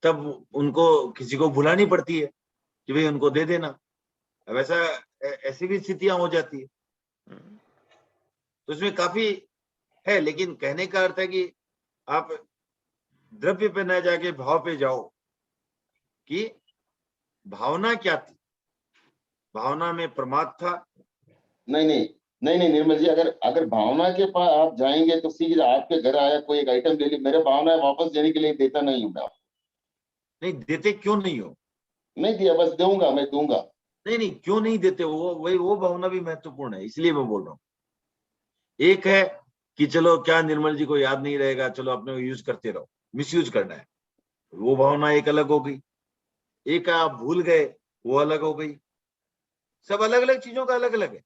तब उनको किसी को बुलानी पड़ती है कि भाई उनको दे देना। अब ऐसी भी स्थितियां हो जाती है, तो इसमें काफी है। लेकिन कहने का अर्थ है कि आप द्रव्य पे न जाके भाव पे जाओ कि भावना क्या थी, भावना में प्रमाद था। नहीं निर्मल जी, अगर भावना के पास आप जाएंगे तो सीधे आपके घर आया कोई एक आइटम ले ली, मेरे भावना है वापस देने के लिए देता नहीं हूँ मैं। नहीं देते क्यों नहीं हो? नहीं दिया, बस दूंगा, मैं दूंगा। नहीं क्यों नहीं देते? वो भावना भी महत्वपूर्ण है, इसलिए मैं बोल रहा हूँ। एक है कि चलो क्या निर्मल जी को याद नहीं रहेगा, चलो अपने यूज करते रहो, मिसयूज करना है, वो भावना एक अलग हो गई। एक आप भूल गए, वो अलग हो गई। सब अलग अलग चीजों का अलग अलग है।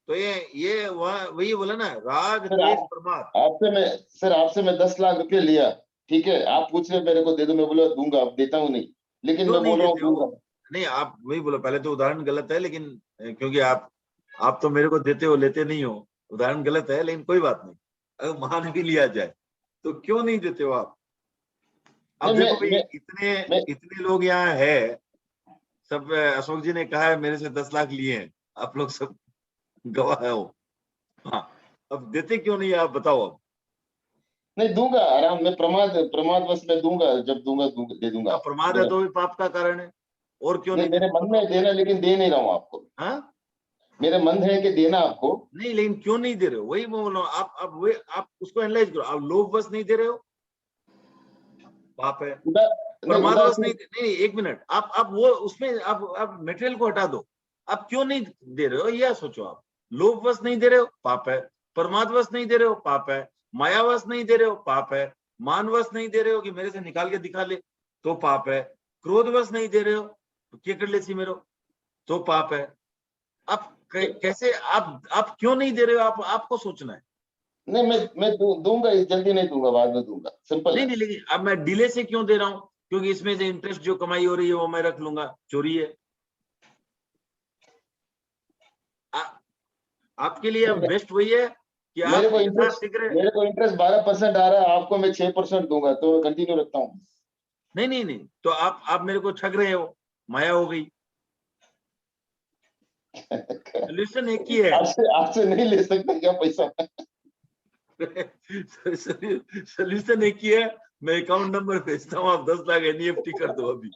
तो ये वही बोला ना, राग द्वेष प्रमाद। आपसे मैं 10 लाख रुपए लिया, ठीक है, आप पूछ रहे मेरे को दे दो, मैं बोला दूंगा, अब देता हूँ नहीं, लेकिन मैं बोल रहा हूँ दूंगा नहीं। आप वही बोलो, पहले तो उदाहरण गलत है, लेकिन क्योंकि आप तो मेरे को देते हो लेते नहीं हो, उदाहरण गलत है, लेकिन कोई बात नहीं, अगर मान भी लिया जाए तो क्यों नहीं देते हो आप? अब देखो भाई, इतने लोग यहाँ है, सब अशोक जी ने कहा है मेरे से 10 लाख लिए हैं, आप लोग सब गवाह हो। हाँ, अब देते क्यों नहीं आप बताओ? अब नहीं दूंगा, आराम में प्रमादवश में दूंगा, जब दूंगा दे दूंगा। प्रमाद है तो भी पाप का कारण है, और क्यों नहीं? मेरे मन में देना, लेकिन दे नहीं रहा हूँ आपको। हाँ, मेरे मन है कि देना आपको, नहीं, लेकिन क्यों नहीं दे रहे हो? वही बोल रहा हूँ। आप उसको एनालाइज करो। आप लोभवश नहीं दे रहे हो, पाप है। प्रमादवश नहीं, एक मिनट, आप वो उसमें आप मटेरियल को हटा दो। आप क्यों नहीं दे रहे हो यह सोचो। आप लोभवश नहीं दे रहे हो, पाप है। प्रमादवश नहीं दे रहे हो, पाप है। मायावश नहीं दे रहे हो, पाप है। मानवश नहीं दे रहे हो कि मेरे से निकाल के दिखा ले, तो पाप है। क्रोधवश नहीं दे रहे हो, क्या कर ले सी मेरो, तो पाप है। आप कैसे, आप क्यों नहीं दे रहे हो? आपको सोचना है। नहीं, मैं दूंगा, जल्दी नहीं दूंगा, बाद में दूंगा, सिंपल। नहीं, लेकिन अब मैं डिले से क्यों दे रहा हूं? क्योंकि इसमें से इंटरेस्ट जो कमाई हो रही है वो मैं रख लूंगा, चोरी है। आपके लिए अब बेस्ट वही है कि मेरे को इंटरेस्ट 12% आ रहा है, आपको मैं 6% दूंगा, तो कंटिन्यू रखता हूँ। नहीं, तो आप मेरे को ठग रहे हो, माया हो गई। सोल्यूशन एक ही है। आपसे नहीं ले सकते क्या पैसा? सोल्यूशन एक ही है, मैं अकाउंट नंबर भेजता हूँ, आप 10 लाख एनईएफटी कर दो अभी।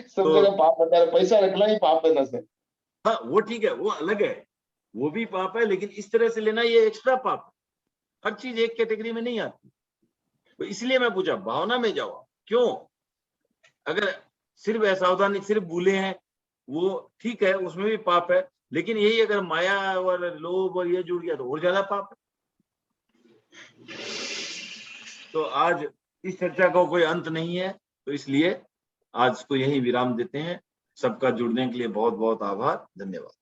सब जगह पाप बता रहे, पैसा रखना ही पाप है ना सर। हाँ, वो ठीक है, वो अलग है, वो भी पाप है, लेकिन इस तरह से लेना ये एक्स्ट्रा पाप है। हर चीज एक कैटेगरी में नहीं आती, तो इसलिए मैं पूछा भावना में जाओ। क्यों? अगर सिर्फ असावधानी, सिर्फ भूले हैं, वो ठीक है, उसमें भी पाप है, लेकिन यही अगर माया और लोभ और ये जुड़ गया तो और ज्यादा पाप है। तो आज इस चर्चा का कोई अंत नहीं है, तो इसलिए आज को यही विराम देते हैं। सबका जुड़ने के लिए बहुत बहुत आभार, धन्यवाद।